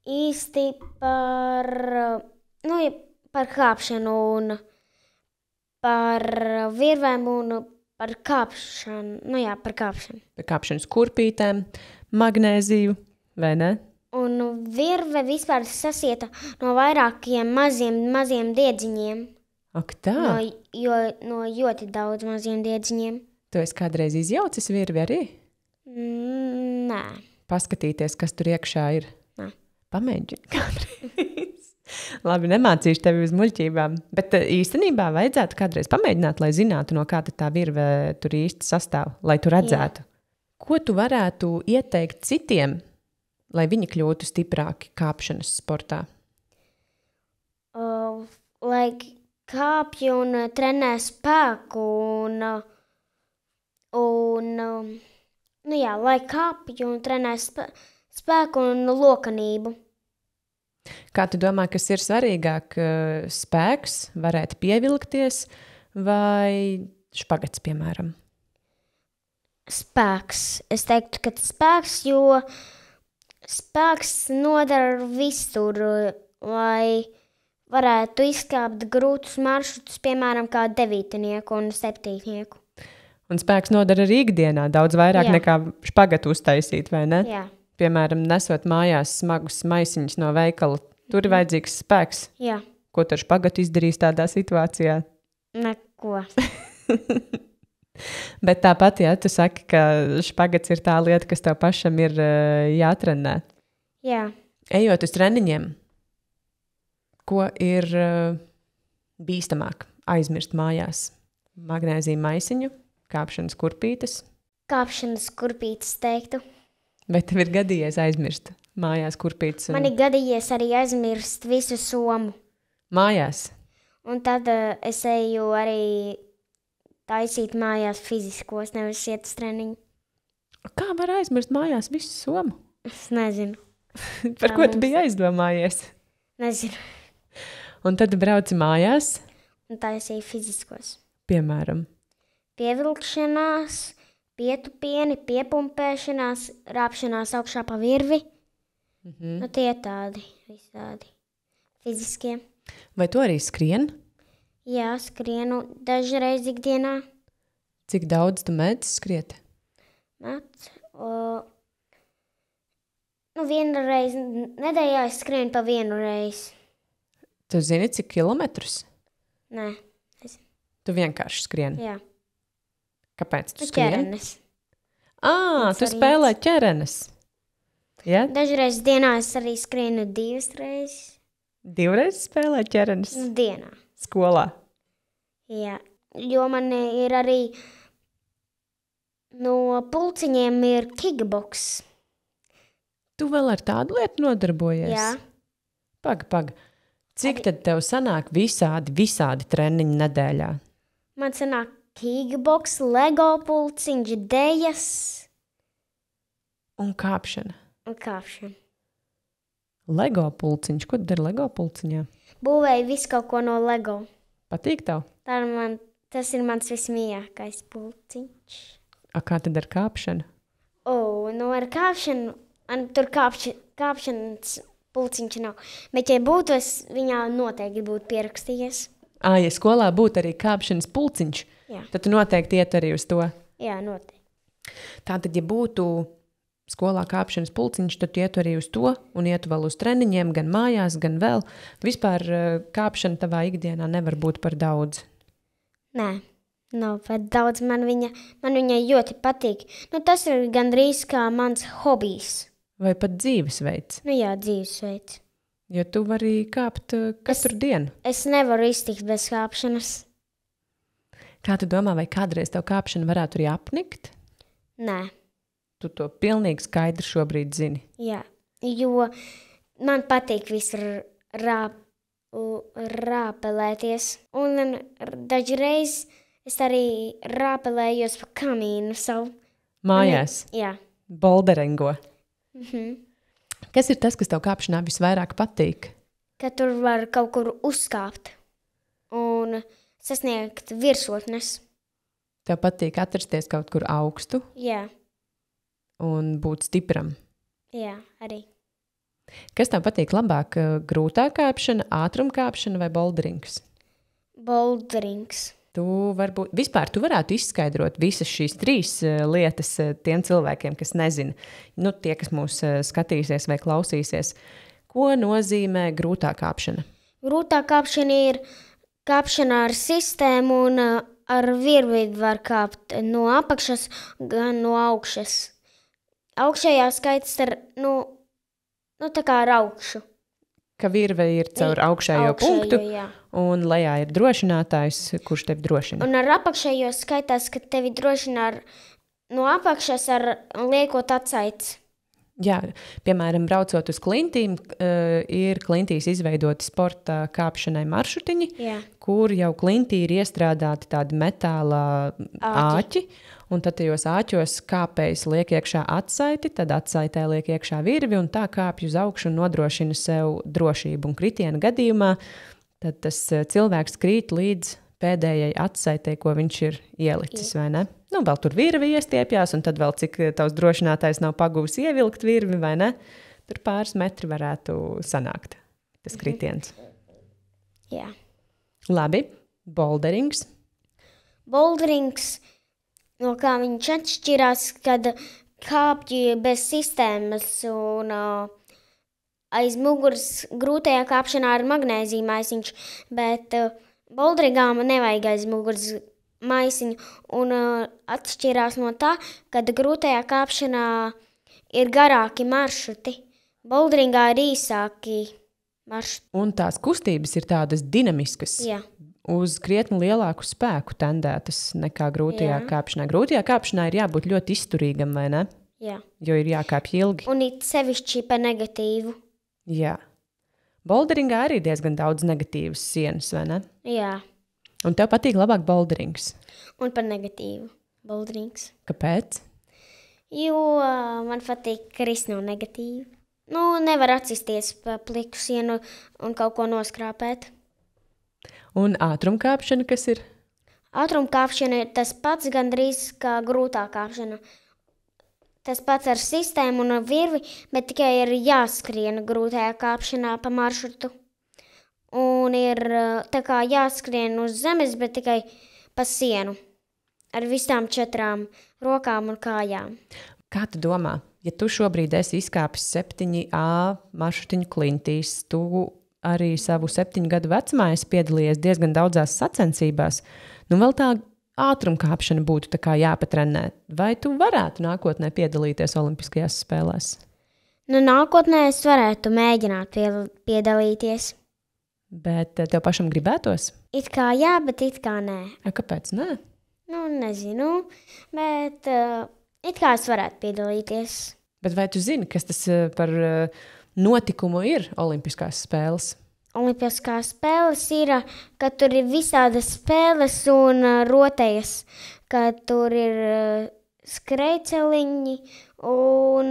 Īsti par kāpšanu un par virvēm un par kāpšanu. Par kāpšanu. Par kāpšanas kurpītēm, magnēziju, vai ne? Un virve vispār sasieta no vairākiem maziem diedziņiem. Ak, tā? No ļoti daudz maziem diedziņiem. Tu esi kādreiz izjaucis virvi arī? Nē. Paskatīties, kas tur iekšā ir? Nē. Pamēģini kādreiz. Labi, nemācīšu tevi uz muļķībām, bet īstenībā vajadzētu kādreiz pamēģināt, lai zinātu, no kā tā virve tur īsti sastāv, lai tu redzētu. Jā. Ko tu varētu ieteikt citiem, lai viņi kļūtu stiprāki kāpšanas sportā? Lai kāpj un trenē spēku lai kāpj un trenē spēku un lokanību. Kā tu domā, kas ir svarīgāk, spēks, varētu pievilkties vai špagats, piemēram? Spēks. Es teiktu, ka spēks, jo Spēks nodara visur, lai varētu izkāpt grūtus maršrutus, piemēram, kā 9. un 7. Un spēks nodara arī ikdienā daudz vairāk nekā špagatu uztaisīt, vai ne? Jā. Piemēram, nesot mājās smagus maisiņus no veikala, tur ir vajadzīgs spēks. Jā. Ko tu ar špagatu izdarīs tādā situācijā? Neko. Bet tāpat, ja tu saki, ka špagats ir tā lieta, kas tev pašam ir jātrenē. Jā. Ejot uz treniņiem, ko ir bīstamāk aizmirst mājās? Magnēzija maisiņu, kāpšanas kurpītes? Kāpšanas kurpītes teiktu. Vai tev ir gadījies aizmirst mājās kurpītes? Man ir gadījies arī aizmirst visu somu. Mājās? Un tad es eju arī taisīt mājās fiziskos, nevis iet uz treniņu. Kā var aizmirst mājās visu somu? Es nezinu. Par ko tu biji aizdomājies? Nezinu. Un tad brauci mājās? Un taisīju fiziskos. Piemēram? Pievilkšanās, pietupieni, piepumpēšanās, rāpšanās augšā pa virvi. Nu, tie tādi, visādi fiziskie. Vai tu arī skrien? Jā, skrienu dažreiz ikdienā. Cik daudz tu mēdz skriet? Vienu reizi nedēļā es skrienu pa vienu reizi. Tu zini, cik kilometrus? Nē. Tu vienkārši skrieni? Jā. Kāpēc tu skrieni? Ķerenes. Tu spēlē ķerenes. Ja? Dažreiz dienā es arī skrienu 2 reizes. 2 reizes spēlē ķerenes? Dienā. Skolā? Jā, jo man ir arī no pulciņiem ir kickboks. Tu vēl ar tādu lietu nodarbojies? Jā. Paga. Cik tad tev sanāk visādi treniņi nedēļā? Man sanāk kickboks, Lego pulciņš, dejas. Un kāpšana? Un kāpšana. Lego pulciņš? Ko tu dari Lego pulciņā? Būvēju visu kaut ko no Lego. Patīk tev? Tas ir mans vismīļākais pulciņš. Kā tad ar kāpšanu? Ar kāpšanu, tur kāpšanas pulciņš nav. Bet, ja būtu, es viņā noteikti būtu pierakstījies. Ja skolā būtu arī kāpšanas pulciņš, tad tu noteikti iet arī uz to? Jā, noteikti. Tātad, ja būtu skolā kāpšanas pulciņš, tad iet arī uz to un iet vēl uz treniņiem, gan mājās, gan vēl. Vispār kāpšana tavā ikdienā nevar būt par daudz. Nē, nav par daudz. Man viņa ļoti patīk. Tas ir gandrīz kā mans hobijs. Vai pat dzīvesveids? Jā, dzīvesveids. Jo tu vari kāpt katru dienu. Es nevaru iztikt bez kāpšanas. Kā tu domā, vai kādreiz tev kāpšana varētu arī apnikt? Nē. Tu to pilnīgi skaidri šobrīd zini. Jā, jo man patīk visur rāpelēties. Un dažreiz es arī rāpelējos pa kamīnu savu. Mājās? Jā. Bolderingo. Kas ir tas, kas tev kāpšanā visvairāk patīk? Ka tur var kaut kur uzkāpt un sasniegt virsotnes. Tev patīk atrasties kaut kur augstu? Jā. Un būt stipram? Jā, arī. Kas tev patīk labāk? Grūtā kāpšana, ātrumkāpšana vai bolderings? Bolderings. Tu varētu izskaidrot visas šīs 3 lietas tiem cilvēkiem, kas nezina. Tie, kas mūs skatīsies vai klausīsies. Ko nozīmē grūtā kāpšana? Grūtā kāpšana ir kāpšana ar sistēmu un ar virvi var kāpt no apakšas, gan no augšas. Augšējā skaits ar, tā kā ar augšu. Ka virve ir caur augšējo punktu, jā. Un lejā ir drošinātājs, kurš tevi drošina. Un ar apakšējo skaitās, ka tevi drošina no apakšas ar liekot atsaits. Jā, piemēram, braucot uz klintīm, ir klintīs izveidoti sporta kāpšanai maršrutiņi, kur jau klintī ir iestrādāti tādi metāla āķi. Un tad tajos āķos kāpējs liek iekšā atsaiti, tad atsaitē liek iekšā virvi un tā kāpj uz augšu un nodrošina sev drošību. Un kritiena gadījumā tad tas cilvēks krīt līdz pēdējai atsaitē, ko viņš ir ielicis, vai ne? Vēl tur virvi iestiepjās un tad vēl cik tavs drošinātājs nav pagūs ievilkt virvi, vai ne? tur pāris metri varētu sanākt tas kritiens. Jā. Labi, bolderings. Bolderings, no kā viņš atšķirās, kad kāpji bez sistēmas un aiz muguras grūtajā kāpšanā ir magnēzija maisiņš, bet bolderingā man nevajag aiz muguras maisiņu un atšķirās no tā, kad grūtajā kāpšanā ir garāki maršruti. Bolderingā ir īsāki maršruti. Un tās kustības ir tādas dinamiskas. Jā. Uz krietni lielāku spēku tendētas nekā grūtajā kāpšanā. Grūtajā kāpšanā ir jābūt ļoti izturīgam, vai ne? Jā. Jo ir jākāpj ilgi. Un it sevišķi pa negatīvu. Jā. Bolderingā arī diezgan daudz negatīvas sienas, vai ne? Jā. Un tev patīk labāk bolderings. Un par negatīvu bolderings. Kāpēc? Jo man patīk krist no negatīvu. Nevar atsisties pa pliku sienu un kaut ko noskrāpēt. Un ātrumkāpšana, kas ir? Ātrumkāpšana ir tas pats gandrīz kā grūtā kāpšana. Tas pats ar sistēmu un virvi, bet tikai ir jāskrien grūtajā kāpšanā pa maršrutu. Un ir tā kā jāskrien uz zemes, bet tikai pa sienu. Ar visām 4 rokām un kājām. Kā tu domā, ja tu šobrīd esi izkāpis 7A maršrutiņu klintīs, tu arī savu 7 gadu vecumā esi piedalījies diezgan daudzās sacensībās, vēl tā ātrumkāpšana būtu tā kā jāpatrenē. Vai tu varētu nākotnē piedalīties Olimpiskajās spēlēs? Nākotnē es varētu mēģināt piedalīties. Bet tev pašam gribētos? It kā jā, bet it kā nē. Kāpēc nē? Nezinu, bet it kā es varētu piedalīties. Bet vai tu zini, kas tas par notikumu ir Olimpiskās spēles? Olimpiskās spēles ir, ka tur ir visādas spēles un rotejas, ka tur ir skrejceliņi un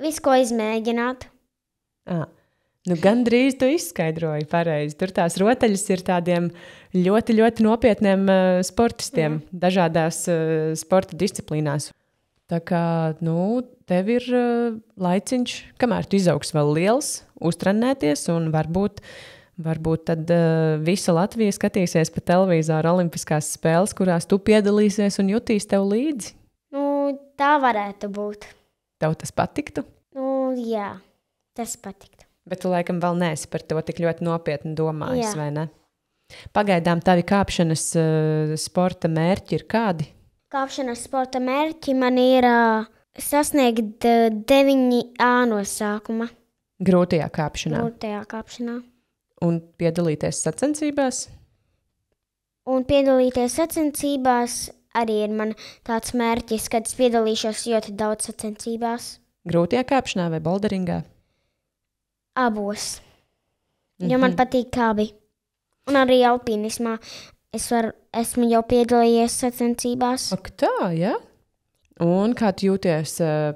visu, ko izmēģināt. Gandrīz tu izskaidroji pareizi. Tur tās rotaļas ir tādiem ļoti, ļoti nopietniem sportistiem dažādās sporta disciplīnās. Tā kā, tev ir laiciņš, kamēr tu izaugs vēl liels, uztrenēties un varbūt tad visa Latvija skatīsies pa televizoru Olimpiskās spēles, kurās tu piedalīsies un jutīs tev līdzi. Tā varētu būt. Tev tas patiktu? Jā, tas patiktu. Bet tu laikam vēl neesi par to tik ļoti nopietni domājis, vai ne? Pagaidām tavi kāpšanas sporta mērķi ir kādi? Kāpšanas sporta mērķi man ir sasniegt 9A no sākuma. Grūtajā kāpšanā? Grūtajā kāpšanā. Un piedalīties sacensībās? Un piedalīties sacensībās arī ir man tāds mērķis, kad es piedalīšos ļoti daudz sacensībās. Grūtajā kāpšanā vai bolderingā? Abos. Jo man patīk abi. Un arī alpīnismā. Esmu jau piedalījies sacensībās. Ak tā, ja? Un kā tu jūties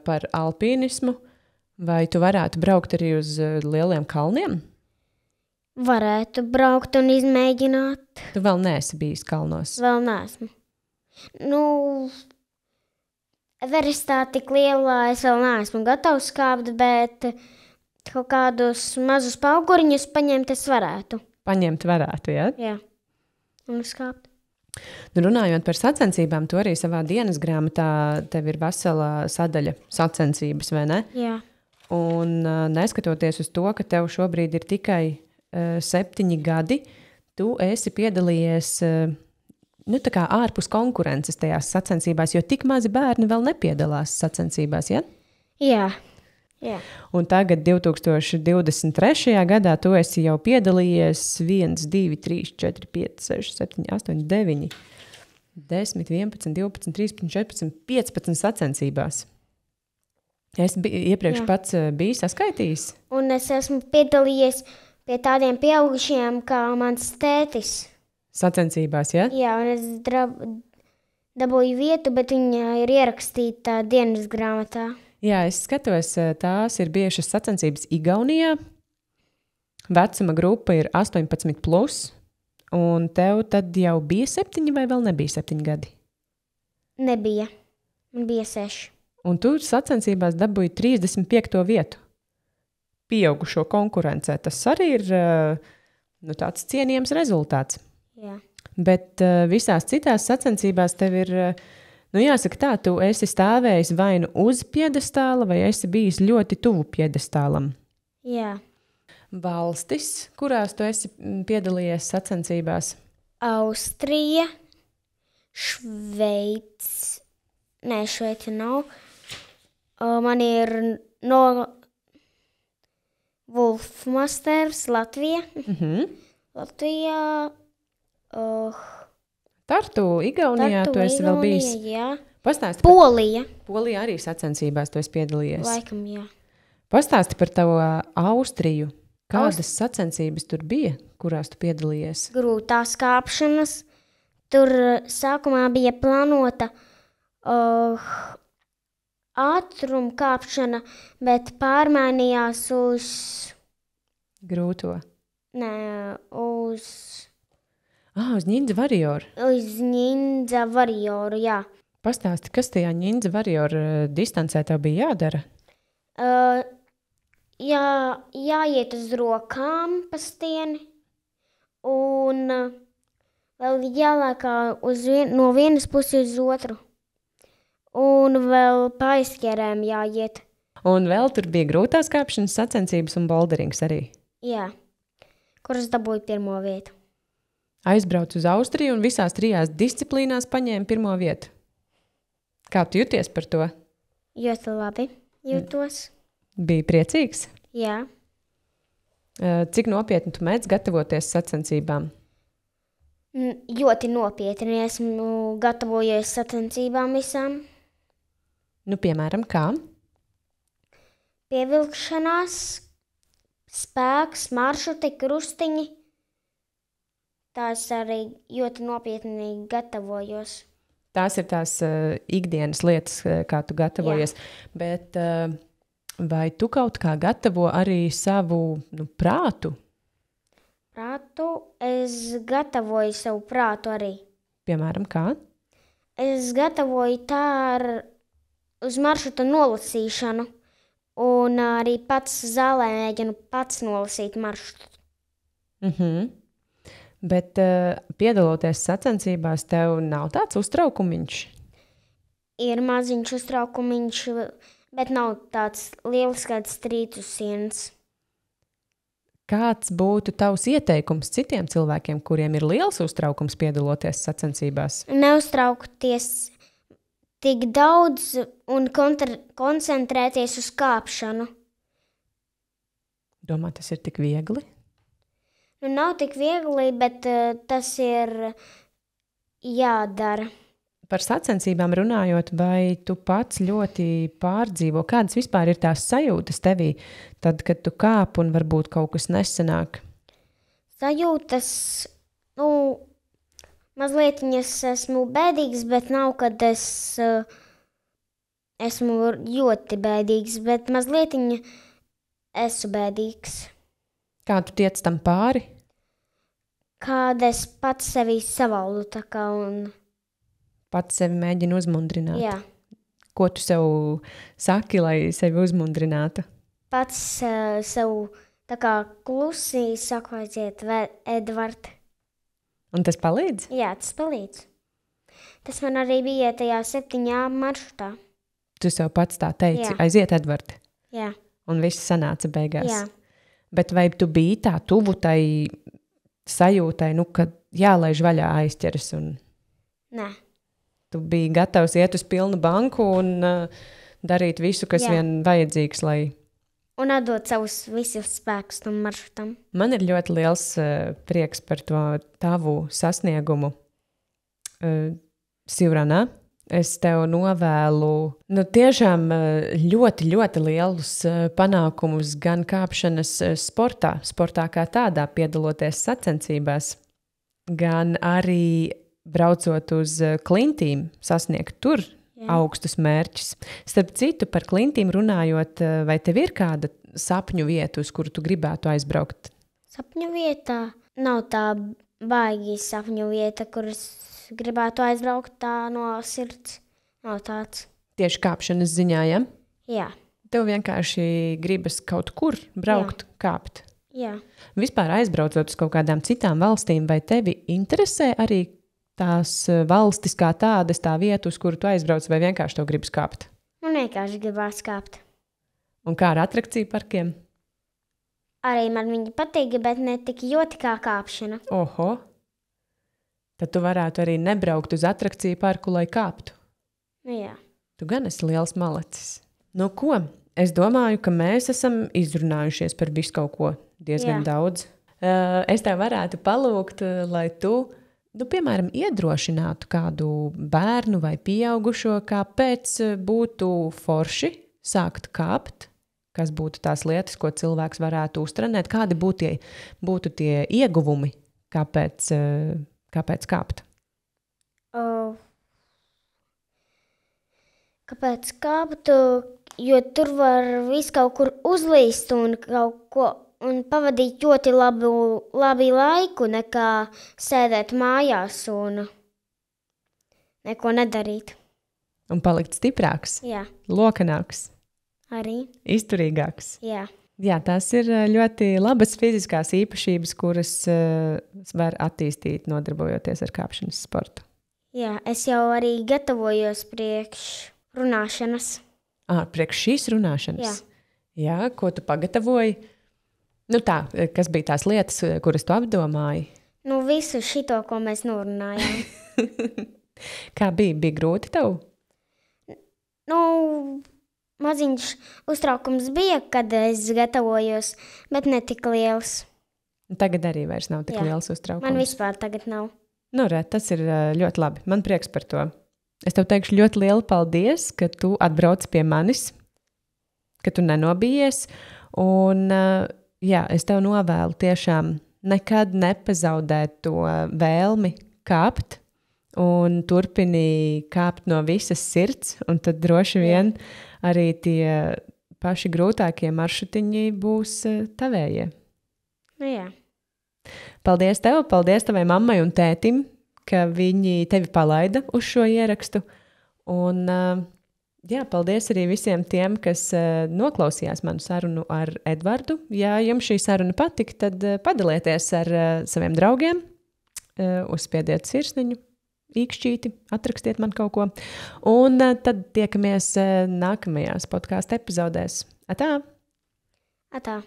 par alpīnismu? Vai tu varētu braukt arī uz lieliem kalniem? Varētu braukt un izmēģināt. Tu vēl neesi bijis kalnos? Vēl neesmu. Everestā tik lielā es vēl neesmu gatavs kāpt, bet kaut kādus mazus pauguriņus paņemt es varētu. Paņemt varētu, ja? Jā. Un uzkāpt. Runājot par sacensībām, tu arī savā dienas grāmatā tev ir vesela sadaļa sacensības, vai ne? Jā. Un neskatoties uz to, ka tev šobrīd ir tikai 7 gadi, tu esi piedalījies tā kā ārpus konkurences tajās sacensībās, jo tik mazi bērni vēl nepiedalās sacensībās, ja? Jā. Jā. Un tagad 2023. gadā tu esi jau piedalījies 1, 2, 3, 4, 5, 6, 7, 8, 9, 10, 11, 12, 13, 14, 15 sacensībās. Es iepriekš pats biju saskaitījis. Un es esmu piedalījies pie tādiem pieaugušiem kā mans tētis. Sacensībās, ja? Jā, un es dabūju vietu, bet viņa ir ierakstīta dienas grāmatā. Jā, es skatos, tās ir bijušas sacensības Igaunijā. Vecuma grupa ir 18+, un tev tad jau bija 7 vai vēl nebija 7 gadi? Nebija. Man bija 6. Un tu sacensībās dabūji 35. vietu. Pieaugušo konkurencē. Tas arī ir tāds cienījams rezultāts. Jā. Bet visās citās sacensībās tev ir, jāsaka tā, tu esi stāvējis vai nu uz piedestāla, vai esi bijis ļoti tuvu piedestālam. Jā. Valstis, kurās tu esi piedalījies sacensībās? Austrija, Šveice. Nē, Šveice nav. Man ir no Wolfmasters, Latvija. Latvijā. Tartu, Igaunijā tu esi vēl bijis. Jā. Pastāsti Polija. Polija arī sacensībās tu esi piedalījies. Laikam, jā. Pastāsti par tavu Austriju. Kādas sacensības tur bija, kurās tu piedalījies? Grūtās kāpšanas. Tur sākumā bija plānota ātruma kāpšana, bet pārmainījās uz... Grūto? Nē, uz Ninja Warrior. Uz Ninja Warrior, jā. Pastāsti, kas tajā Ninja Warrior distancē tev bija jādara? Jāiet uz rokām pa stieni un vēl jālēkā no vienas puses uz otru. Un vēl pa aizķerēm jāiet. Un vēl tur bija grūtās kāpšanas sacensības un bolderings arī. Jā, kuras dabūju 1. vietu. Aizbrauc uz Austriju un visās 3 disciplīnās paņēma 1. vietu. Kā tu jūties par to? Ļoti labi jūtos. Bija priecīgs? Jā. Cik nopietni tu mēdz gatavoties sacensībām? Ļoti nopietni esmu gatavojies sacensībām visām. Piemēram, kā? Pievilkšanās, spēks, maršruti, krustiņi. Tās arī ļoti nopietni gatavojos. Tās ir tās ikdienas lietas, kā tu gatavojies. Jā. Bet vai tu kaut kā gatavo arī savu prātu? Prātu? Es gatavoju savu prātu arī. Piemēram, kā? Es gatavoju tā uz maršruta nolasīšanu. Un arī pats zālē mēģinu pats nolasīt maršrutu. Bet piedaloties sacensībās, tev nav tāds uztraukumiņš? Ir maziņš uztraukumiņš, bet nav tāds liels kāds strīds uz sienas. Kāds būtu tavs ieteikums citiem cilvēkiem, kuriem ir liels uztraukums piedaloties sacensībās? Neuztraukties tik daudz un koncentrēties uz kāpšanu. Domā, tas ir tik viegli? Nav tik viegli, bet tas ir jādara. Par sacensībām runājot, vai tu pats ļoti pārdzīvo? Kādas vispār ir tās sajūtas tevī, tad, kad tu kāp un varbūt kaut kas nesanāk? Sajūtas, mazliet esmu bēdīgs, bet nav, kad es esmu ļoti bēdīgs, bet mazliet esmu bēdīgs. Kā tu tiec tam pāri? Kāda es pats sevi savaldu tā kā un... Pats sevi mēģinu uzmundrināt? Jā. Ko tu sev saki, lai sevi uzmundrinātu? Pats sev tā kā klusi saku aiziet, Edvard. Un tas palīdz? Jā, tas palīdz. Tas man arī bija tajā 7 maršrutā. Tu sev pats tā teici, Jā. Aiziet, Edvard. Jā. Un viss sanāca beigās. Jā. Bet vai tu biji tā tuvu tai sajūtai, kad jālaiž vaļā aizķeras? Nē. Tu biji gatavs iet uz pilnu banku un darīt visu, kas vien vajadzīgs, lai... Un atdot savus visus spēkus tam maršrutam. Man ir ļoti liels prieks par to tavu sasniegumu Sivranā. Es tev novēlu tiešām ļoti, ļoti lielus panākumus gan kāpšanas sportā kā tādā, piedaloties sacensībās, gan arī braucot uz klintīm, sasniegt tur augstus mērķus. Starp citu, par klintīm runājot, vai tev ir kāda sapņu vieta, uz kuru tu gribētu aizbraukt? Sapņu vietā nav tā baigi sapņu vieta, kuras gribētu aizbraukt tā no sirds. Nav tāds. Tieši kāpšanas ziņā, ja? Jā, Tev vienkārši gribas kaut kur braukt, kāpt. jā. Vispār aizbraucot uz kaut kādām citām valstīm, vai tevi interesē arī tās valstis kā tādas, tā vieta, uz kuru tu aizbrauc, vai vienkārši tev gribas kāpt? Man vienkārši gribās kāpt. Un kā ar atrakciju parkiem? Arī man viņi patīk, bet ne tik ļoti kā kāpšana. Oho! Tad tu varētu arī nebraukt uz atrakciju parku, lai kāptu. Nu, jā. Tu gan esi liels malacis. Nu ko? Es domāju, ka mēs esam izrunājušies par visu kaut ko diezgan daudz. Es tev varētu palūgt, lai tu, piemēram, iedrošinātu kādu bērnu vai pieaugušo, kāpēc būtu forši sākt kāpt, kas būtu tās lietas, ko cilvēks varētu uztrenēt, kādi būtu tie ieguvumi, kāpēc kāpt. Kāpēc kāptu? Jo tur var visu kaut kur uzlīst un kaut ko un pavadīt ļoti labi laiku, nekā sēdēt mājās un neko nedarīt. Un palikt stiprāks, Jā, lokanāks, arī. izturīgāks. Jā, Jā, tās ir ļoti labas fiziskās īpašības, kuras var attīstīt, nodarbojoties ar kāpšanas sportu. jā, es jau arī gatavojos priekš runāšanas. Priekš šīs runāšanas? Jā, ko tu pagatavoji? Kas bija tās lietas, kuras tu apdomāji? Visu šito, ko mēs norunājām. Kā bija? Bija grūti tev? Maziņš uztraukums bija, kad es gatavojos, bet ne tik liels. Tagad arī vairs nav tik liels uztraukums. Man vispār tagad nav. Tas ir ļoti labi. Man prieks par to. Es tev teikšu ļoti lielu paldies, ka tu atbrauc pie manis, ka tu nenobijies. Un, es tev novēlu tiešām nekad nepazaudēt to vēlmi kāpt un turpini kāpt no visas sirds. Un tad droši vien arī tie paši grūtākie maršrutiņi būs tavējie. Jā. Paldies tev, paldies tavai mammai un tētim, ka viņi tevi palaida uz šo ierakstu. Un paldies arī visiem tiem, kas noklausījās manu sarunu ar Edvardu. Ja jums šī saruna patika, tad padalieties ar saviem draugiem, uzspiediet sirsniņu, īkšķīti, atrakstiet man kaut ko. Un tad tiekamies nākamajās podcastu epizodēs. Atā! Atā!